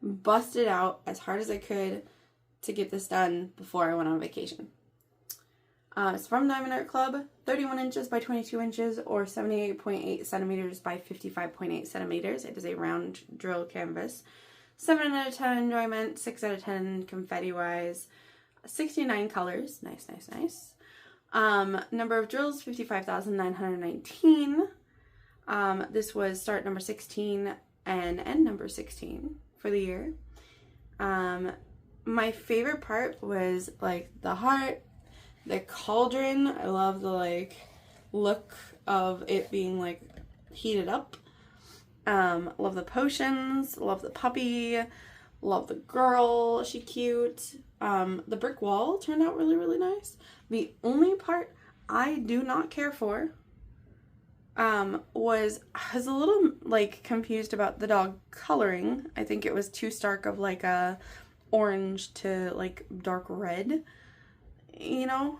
busted out as hard as I could to get this done before I went on vacation. It's from Diamond Art Club, 31 inches by 22 inches or 78.8 centimeters by 55.8 centimeters. It is a round drill canvas. 7 out of 10 enjoyment, 6 out of 10 confetti-wise, 69 colors. Nice, nice, nice. Number of drills, 55,919. This was start number 16 and end number 16 for the year. My favorite part was like the heart, the cauldron. I love the like look of it being like heated up. Love the potions, love the puppy, love the girl, she cute. The brick wall turned out really, really nice. The only part I do not care for I was a little like confused about the dog coloring. I think it was too stark of like a orange to like dark red, you know.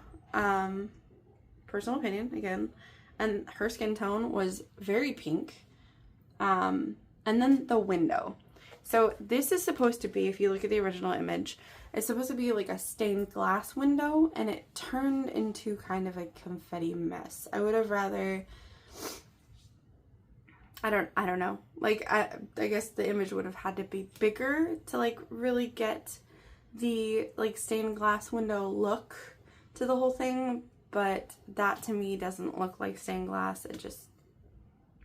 Personal opinion again. And her skin tone was very pink. And then the window. So this is supposed to be, if you look at the original image, it's supposed to be like a stained glass window, and it turned into kind of a confetti mess. I would have rather, I don't know. Like, I guess the image would have had to be bigger to like really get the like stained glass window look to the whole thing, but that to me doesn't look like stained glass. It just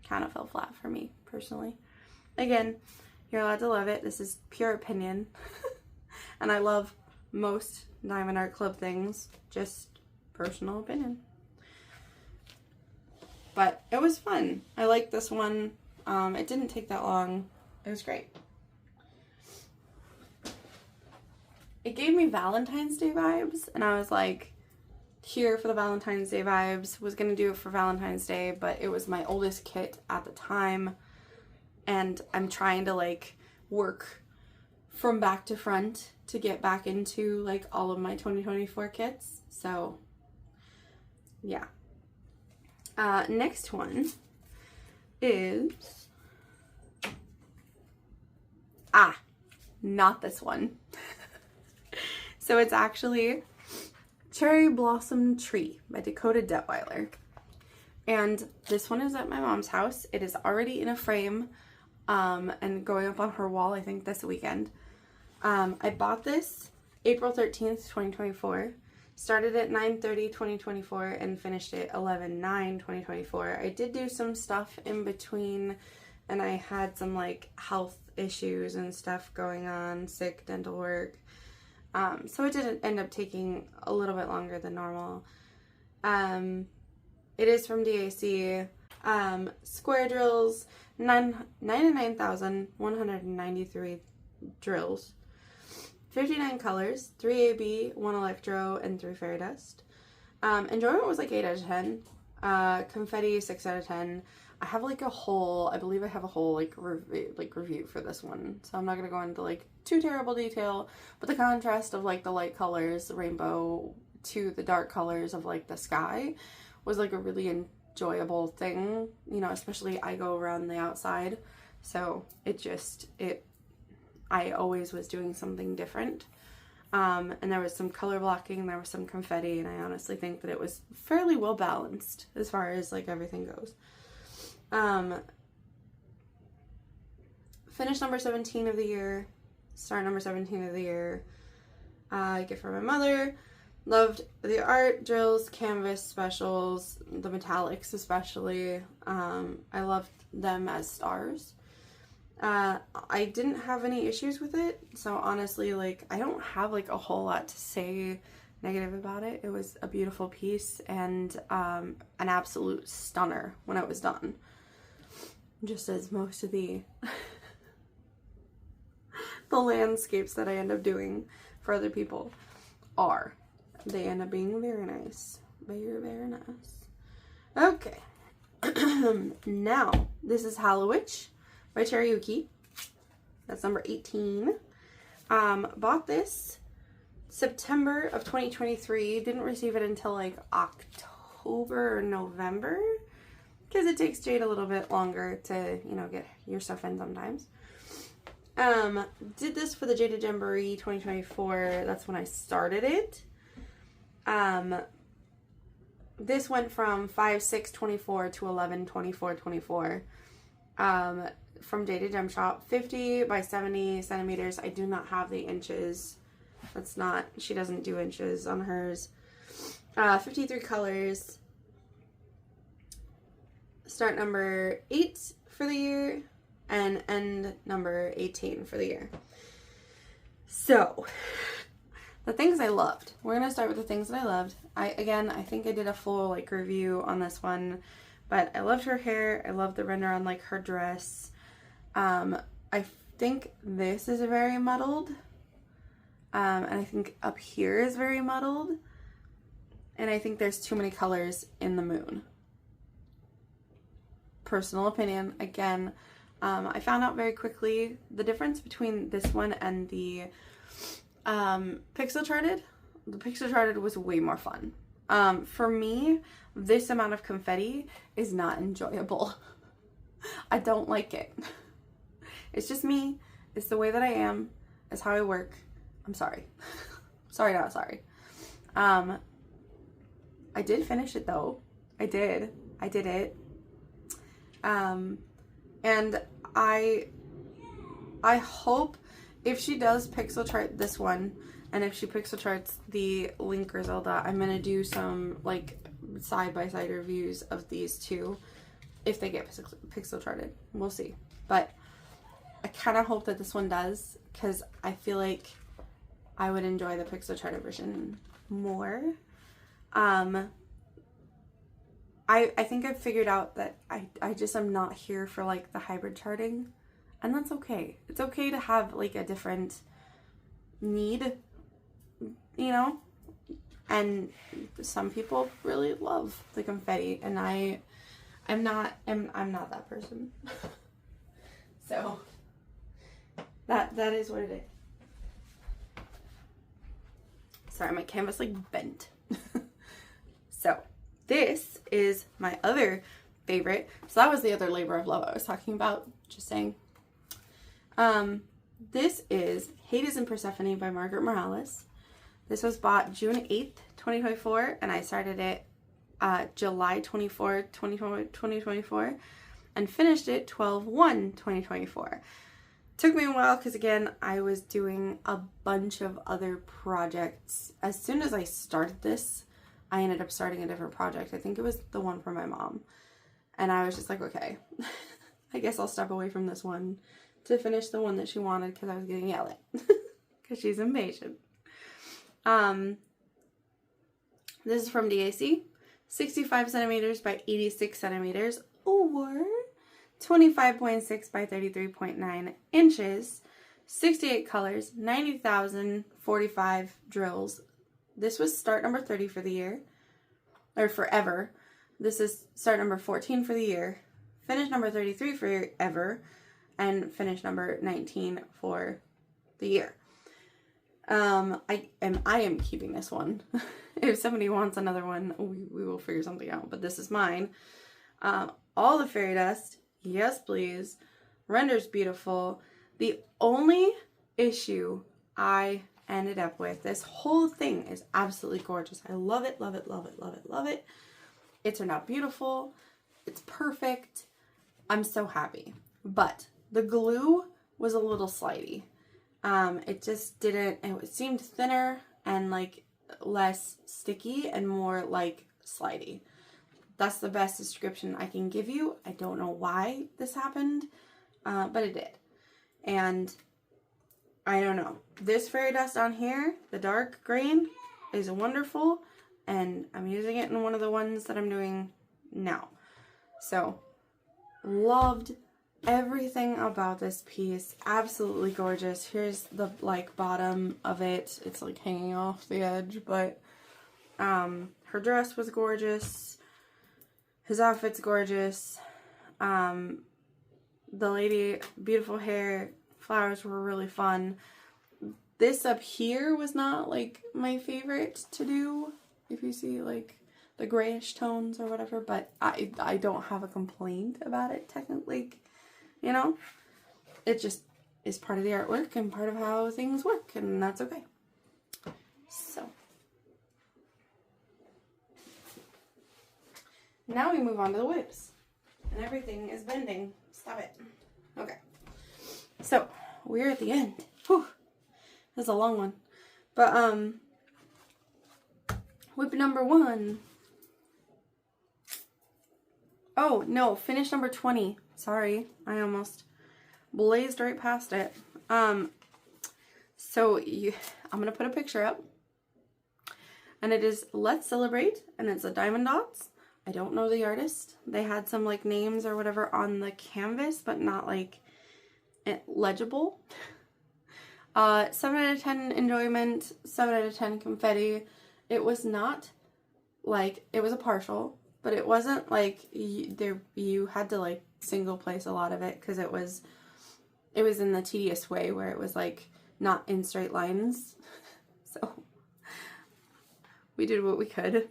kind of fell flat for me personally. Again, you're allowed to love it. This is pure opinion. And I love most Diamond Art Club things, just personal opinion. But it was fun. I liked this one. It didn't take that long. It was great. It gave me Valentine's Day vibes, and I was like, here for the Valentine's Day vibes. Was gonna do it for Valentine's Day, but it was my oldest kit at the time, and I'm trying to like work from back to front to get back into like all of my 2024 kits. So yeah. Next one is not this one. So it's actually Cherry Blossom Tree by Dakota Detweiler. And this one is at my mom's house. It is already in a frame and going up on her wall, I think, this weekend. I bought this April 13th, 2024. Started at 9/30/2024 and finished at 11/9/2024. I did do some stuff in between, and I had some like health issues and stuff going on, sick dental work. So it did end up taking a little bit longer than normal. It is from DAC. Square drills, 99,193 drills. 59 colors, 3 AB, 1 electro, and 3 fairy dust. Enjoyment was like 8 out of 10. Confetti, 6 out of 10. I have like I believe I have a whole review for this one. So I'm not going to go into like too terrible detail, but the contrast of like the light colors, the rainbow, to the dark colors of like the sky was like a really enjoyable thing, you know, especially I go around the outside. So I always was doing something different. And there was some color blocking, there was some confetti, and I honestly think that it was fairly well balanced as far as like everything goes. Finish number 17 of the year, start number 17 of the year. Gift from my mother. Loved the art, drills, canvas specials, the metallics especially. I loved them as stars. I didn't have any issues with it, so honestly, like, I don't have like a whole lot to say negative about it. It was a beautiful piece and an absolute stunner when it was done. Just as most of the the landscapes that I end up doing for other people are. They end up being very nice. Very, very nice. Okay. Now, this is Hallowitch by Cherryuki. That's number 18. Bought this September of 2023. Didn't receive it until like October or November, because it takes Jade a little bit longer to, you know, get your stuff in sometimes. Did this for the Jaded Jamboree 2024. That's when I started it. This went from 5/6/24 to 11/24/24. From Jaded Gem Shop, 50 by 70 centimeters. I do not have the inches. That's not, she doesn't do inches on hers. 53 colors. Start number 8 for the year and end number 18 for the year. So, the things I loved. We're going to start with the things that I loved. I think I did a full like review on this one, but I loved her hair. I loved the render on like her dress. I think this is very muddled. And I think up here is very muddled. And I think there's too many colors in the moon. personal opinion. Again, I found out very quickly the difference between this one and the Pixel Charted. The Pixel Charted was way more fun. For me, this amount of confetti is not enjoyable. I don't like it. It's just me. It's the way that I am. It's how I work. I'm sorry. Sorry, not sorry. I did finish it though. I did it. And I hope if she does pixel chart this one, and if she pixel charts the Link or Zelda, I'm gonna do some like side-by-side reviews of these two if they get pixel charted. We'll see. But I kind of hope that this one does, because I feel like I would enjoy the pixel charted version more. I think I've figured out that I just am not here for like the hybrid charting, and that's okay. It's okay to have like a different need, you know, and some people really love the confetti, and I'm not that person. So that is what it is. Sorry, my canvas like bent. So this is my other favorite. So that was the other labor of love I was talking about, just saying. This is Hate Isn't Persephone by Margaret Morales. This was bought June 8th, 2024, and I started it July 24th, 2024, and finished it 12/1/2024. Took me a while because, again, I was doing a bunch of other projects. As soon as I started this, I ended up starting a different project. I think it was the one for my mom. And I was just like, okay, I guess I'll step away from this one to finish the one that she wanted, because I was getting yelled at because she's impatient. This is from DAC, 65 centimeters by 86 centimeters, or 25.6 by 33.9 inches, 68 colors, 90,045 drills. This was start number 30 for the year, or forever. This is start number 14 for the year, finish number 33 for ever, and finish number 19 for the year. I am keeping this one. If somebody wants another one, we will figure something out, but this is mine. All the fairy dust, yes please. Renders beautiful. The only issue I ended up with, this whole thing is absolutely gorgeous. I love it, love it, love it, love it, love it. It turned out beautiful. It's perfect. I'm so happy. But the glue was a little slidey. It just didn't, it seemed thinner and like less sticky and more like slidey. That's the best description I can give you. I don't know why this happened, but it did. And I don't know. This fairy dust on here, the dark green, is wonderful, and I'm using it in one of the ones that I'm doing now. So, loved everything about this piece. Absolutely gorgeous. Here's the like bottom of it. It's like hanging off the edge, but her dress was gorgeous. His outfit's gorgeous. The lady, beautiful hair. Flowers were really fun. This up here was not like my favorite to do, if you see like the grayish tones or whatever, but I don't have a complaint about it technically, you know. It just is part of the artwork and part of how things work, and that's okay. So now we move on to the whips, and everything is bending. Stop it. Okay. So, we're at the end. Whew. That's a long one. But, whip number 1. Oh, no, finish number 20. Sorry, I almost blazed right past it. So, I'm going to put a picture up. And it is Let's Celebrate, and it's a Diamond Dots. I don't know the artist. They had some, like, names or whatever on the canvas, but not, like, legible. 7 out of 10 enjoyment, 7 out of 10 confetti. It was not like, it was a partial, but it wasn't like you had to like single place a lot of it because it was in the tedious way where it was like not in straight lines. So we did what we could.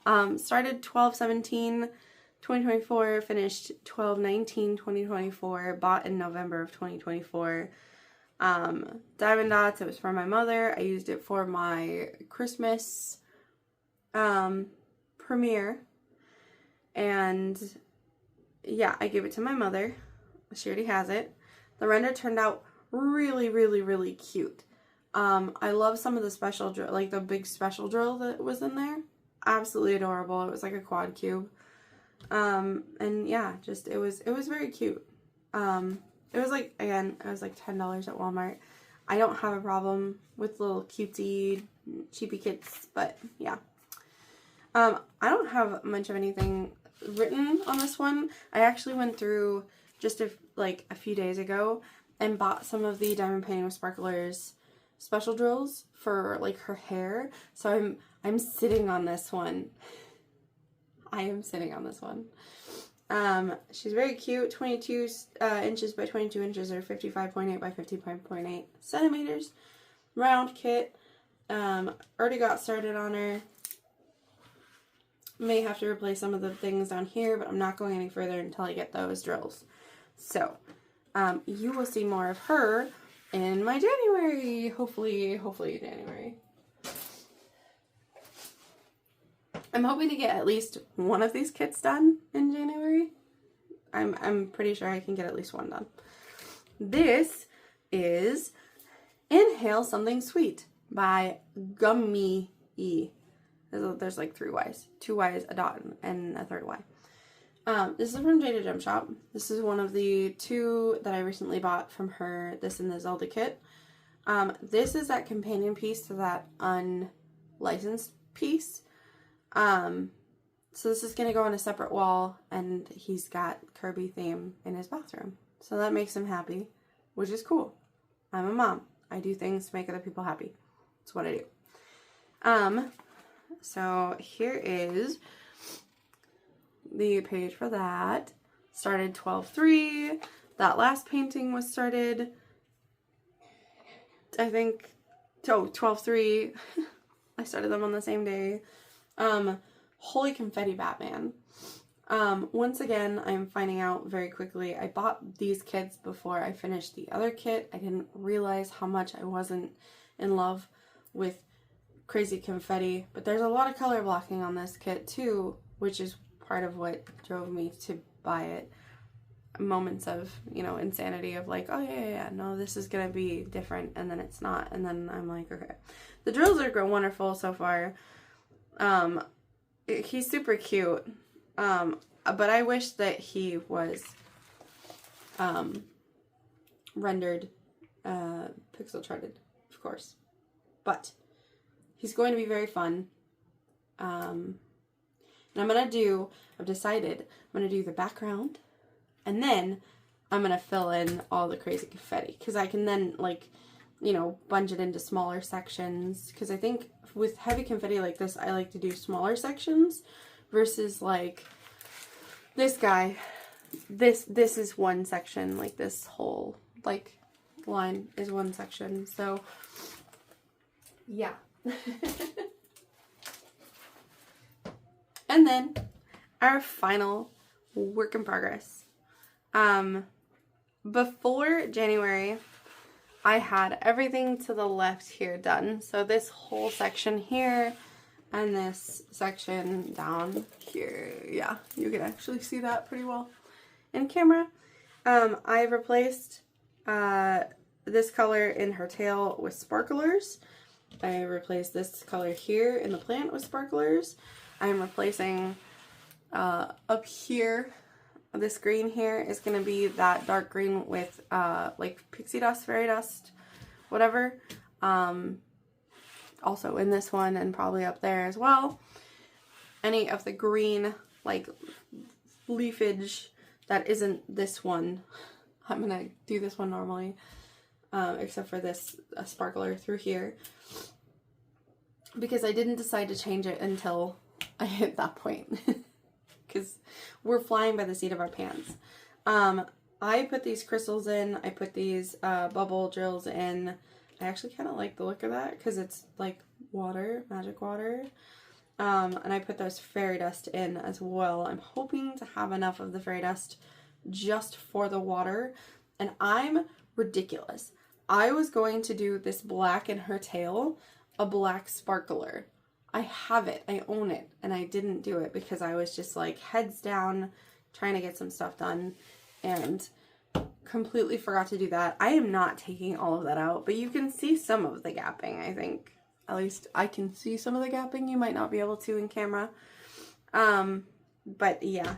Started 12/17/2024, finished 12/19/2024, bought in November of 2024. Diamond Dots, it was for my mother. I used it for my Christmas premiere. And yeah, I gave it to my mother. She already has it. The render turned out really, really, really cute. I love some of the special drill, like the big special drill that was in there. Absolutely adorable. It was like a quad cube. And yeah, just it was very cute. It was like, again, it was like $10 at Walmart. I don't have a problem with little cutesy cheapy kits, but yeah. I don't have much of anything written on this one. I actually went through just a few days ago and bought some of the Diamond Painting with Sparklers special drills for like her hair. So I'm sitting on this one. I am sitting on this one. She's very cute. 22 inches by 22 inches, or 55.8 by 50.8 centimeters. Round kit. Already got started on her. May have to replace some of the things down here, but I'm not going any further until I get those drills. So, you will see more of her in my January. Hopefully January. I'm hoping to get at least one of these kits done in January. I'm pretty sure I can get at least one done. This is Inhale Something Sweet by Gummy E. There's like 3 Y's. 2 Y's, a dot, and a third Y. This is from Jada Gem Shop. This is one of the 2 that I recently bought from her, this and the Zelda kit. This is that companion piece to that unlicensed piece. So this is going to go on a separate wall, and he's got Kirby theme in his bathroom. So that makes him happy, which is cool. I'm a mom. I do things to make other people happy. That's what I do. So here is the page for that. Started 12/3. That last painting was started, I think, 12/3. I started them on the same day. Holy Confetti Batman. Once again, I'm finding out very quickly, I bought these kits before I finished the other kit. I didn't realize how much I wasn't in love with Crazy Confetti, but there's a lot of color blocking on this kit too, which is part of what drove me to buy it. Moments of, insanity of like, oh yeah, no, this is gonna be different, and then it's not, and then I'm like, okay. The drills are wonderful so far. He's super cute, but I wish that he was rendered pixel charted, of course, but he's going to be very fun. And I've decided I'm gonna do the background, and then I'm gonna fill in all the crazy confetti, because I can then bunch it into smaller sections, because I think with heavy confetti like this, I like to do smaller sections versus like this guy. This is one section, like this whole line is one section. So yeah. And then our final work in progress. Before January, I had everything to the left here done. So this whole section here and this section down here. Yeah, you can actually see that pretty well in camera. I replaced this color in her tail with sparklers. I replaced this color here in the plant with sparklers. I'm replacing up here, this green here is going to be that dark green with like pixie dust, fairy dust, whatever. Also in this one and probably up there as well. Any of the green like leafage that isn't this one, I'm going to do this one normally, except for this sparkler through here, because I didn't decide to change it until I hit that point because we're flying by the seat of our pants. I put these crystals in. I put these bubble drills in. I actually kind of like the look of that because it's like water, magic water. And I put those fairy dust in as well. I'm hoping to have enough of the fairy dust just for the water. And I'm ridiculous. I was going to do this black in her tail, a black sparkler. I have it. I own it. And I didn't do it because I was just like heads down trying to get some stuff done and completely forgot to do that. I am not taking all of that out, but you can see some of the gapping, I think. At least I can see some of the gapping. You might not be able to in camera. But yeah.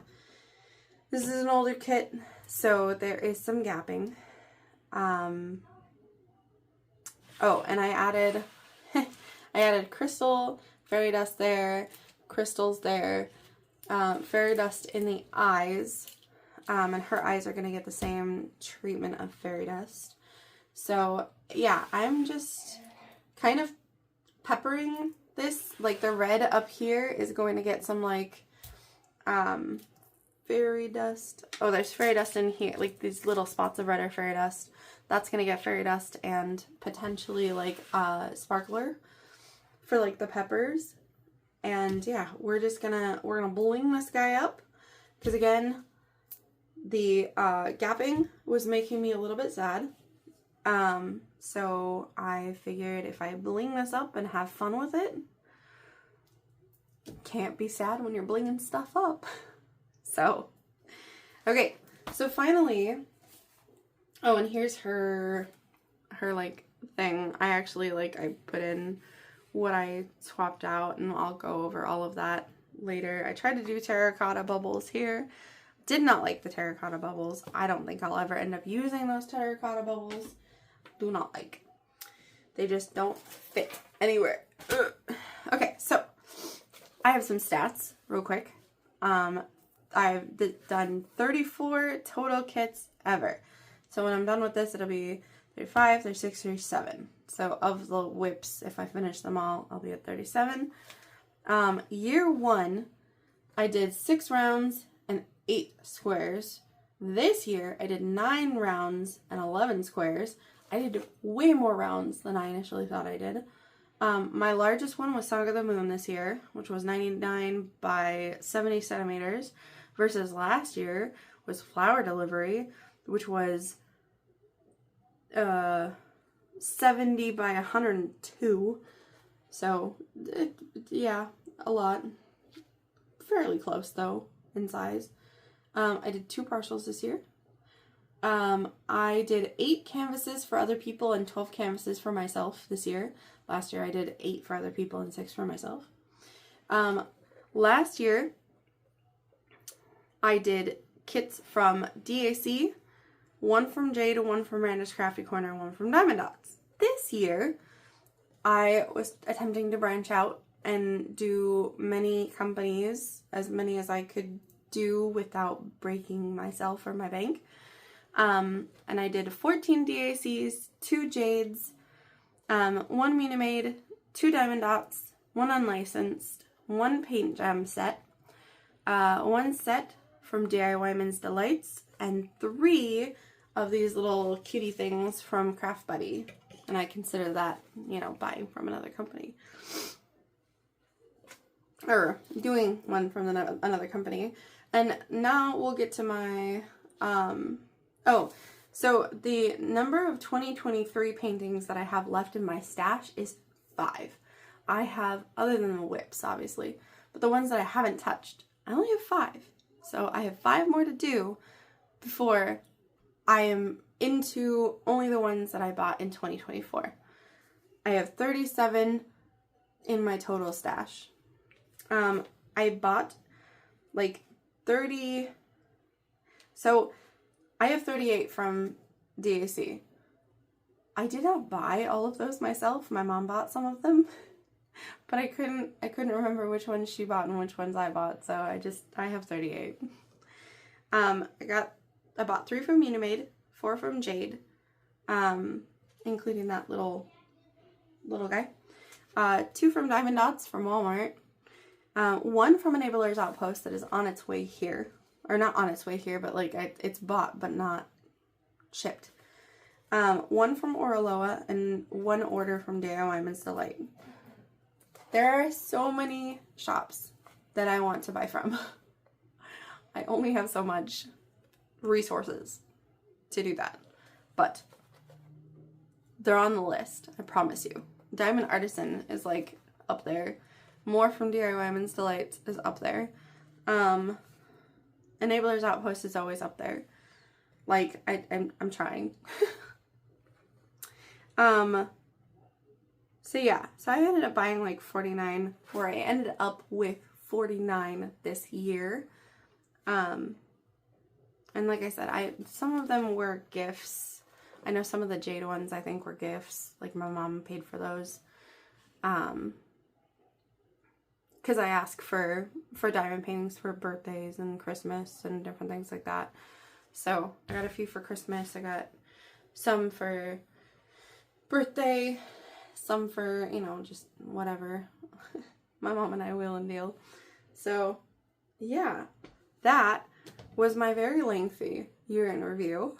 This is an older kit, so there is some gapping. Oh, and I added crystal, fairy dust there, crystals there, fairy dust in the eyes. And her eyes are going to get the same treatment of fairy dust. So, yeah, I'm just kind of peppering this. Like, the red up here is going to get some, like, fairy dust. Oh, there's fairy dust in here. Like, these little spots of red are fairy dust. That's going to get fairy dust and potentially, like, sparkler for, like, the peppers. And, yeah, we're gonna bling this guy up. Because, again, the gapping was making me a little bit sad. So I figured if I bling this up and have fun with it, can't be sad when you're blinging stuff up. So, okay. So finally, oh, and here's her like thing. I actually I put in what I swapped out, and I'll go over all of that later. I tried to do terracotta bubbles here. Did not like the terracotta bubbles. I don't think I'll ever end up using those terracotta bubbles. Do not like. They just don't fit anywhere. Ugh. Okay, so I have some stats real quick. I've done 34 total kits ever. So when I'm done with this, it'll be 35, 36, 37. So of the whips, if I finish them all, I'll be at 37. Year 1, I did 6 rounds and 8 squares. This year, I did 9 rounds and 11 squares. I did way more rounds than I initially thought I did. My largest one was Song of the Moon this year, which was 99 by 70 centimeters, versus last year was Flower Delivery, which was 70 by 102. So, yeah, a lot. Fairly close, though, in size. I did 2 parcels this year. I did 8 canvases for other people and 12 canvases for myself this year. Last year I did 8 for other people and 6 for myself. Last year I did kits from DAC, 1 from Jade, 1 from Randa's Crafty Corner, 1 from Diamond Dots. This year I was attempting to branch out and do many companies, as many as I could do without breaking myself or my bank. And I did 14 DACs, 2 Jades, 1 Minimade, 2 Diamond Dots, 1 Unlicensed, 1 Paint Gem set, 1 set from DIY Delights, and 3 of these little cutie things from Craft Buddy. And I consider that, you know, buying from another company. Or doing one from another company. And now we'll get to my, so the number of 2023 paintings that I have left in my stash is 5. I have, other than the whips, obviously, but the ones that I haven't touched, I only have 5. So I have 5 more to do before I am into only the ones that I bought in 2024. I have 37 in my total stash. I bought like 30, so I have 38 from DAC. I did not buy all of those myself. My mom bought some of them, but I couldn't remember which ones she bought and which ones I bought, so I have 38. I bought 3 from Minimade, 4 from Jade, including that little guy. 2 from Diamond Dots from Walmart. One from Enabler's Outpost that is on its way here. Or not on its way here, but like it's bought but not shipped. One from Oraloa and one order from DIY Men's Delight. There are so many shops that I want to buy from. I only have so much resources to do that. But they're on the list, I promise you. Diamond Artisan is like up there. More from DIY Men's Delight is up there. Enabler's Outpost is always up there. Like, I'm trying. So yeah, so I ended up buying like 49, or I ended up with 49 this year. And like I said, some of them were gifts. I know some of the jade ones I think were gifts. Like my mom paid for those. Because I ask for diamond paintings for birthdays and Christmas and different things like that. So I got a few for Christmas. I got some for birthday, some for, you know, just whatever. My mom and I wheel and deal. So yeah, that was my very lengthy year in review.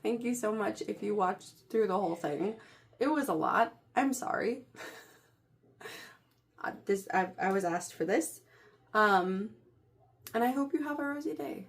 Thank you so much if you watched through the whole thing. It was a lot. I'm sorry. I was asked for this. And I hope you have a rosy day.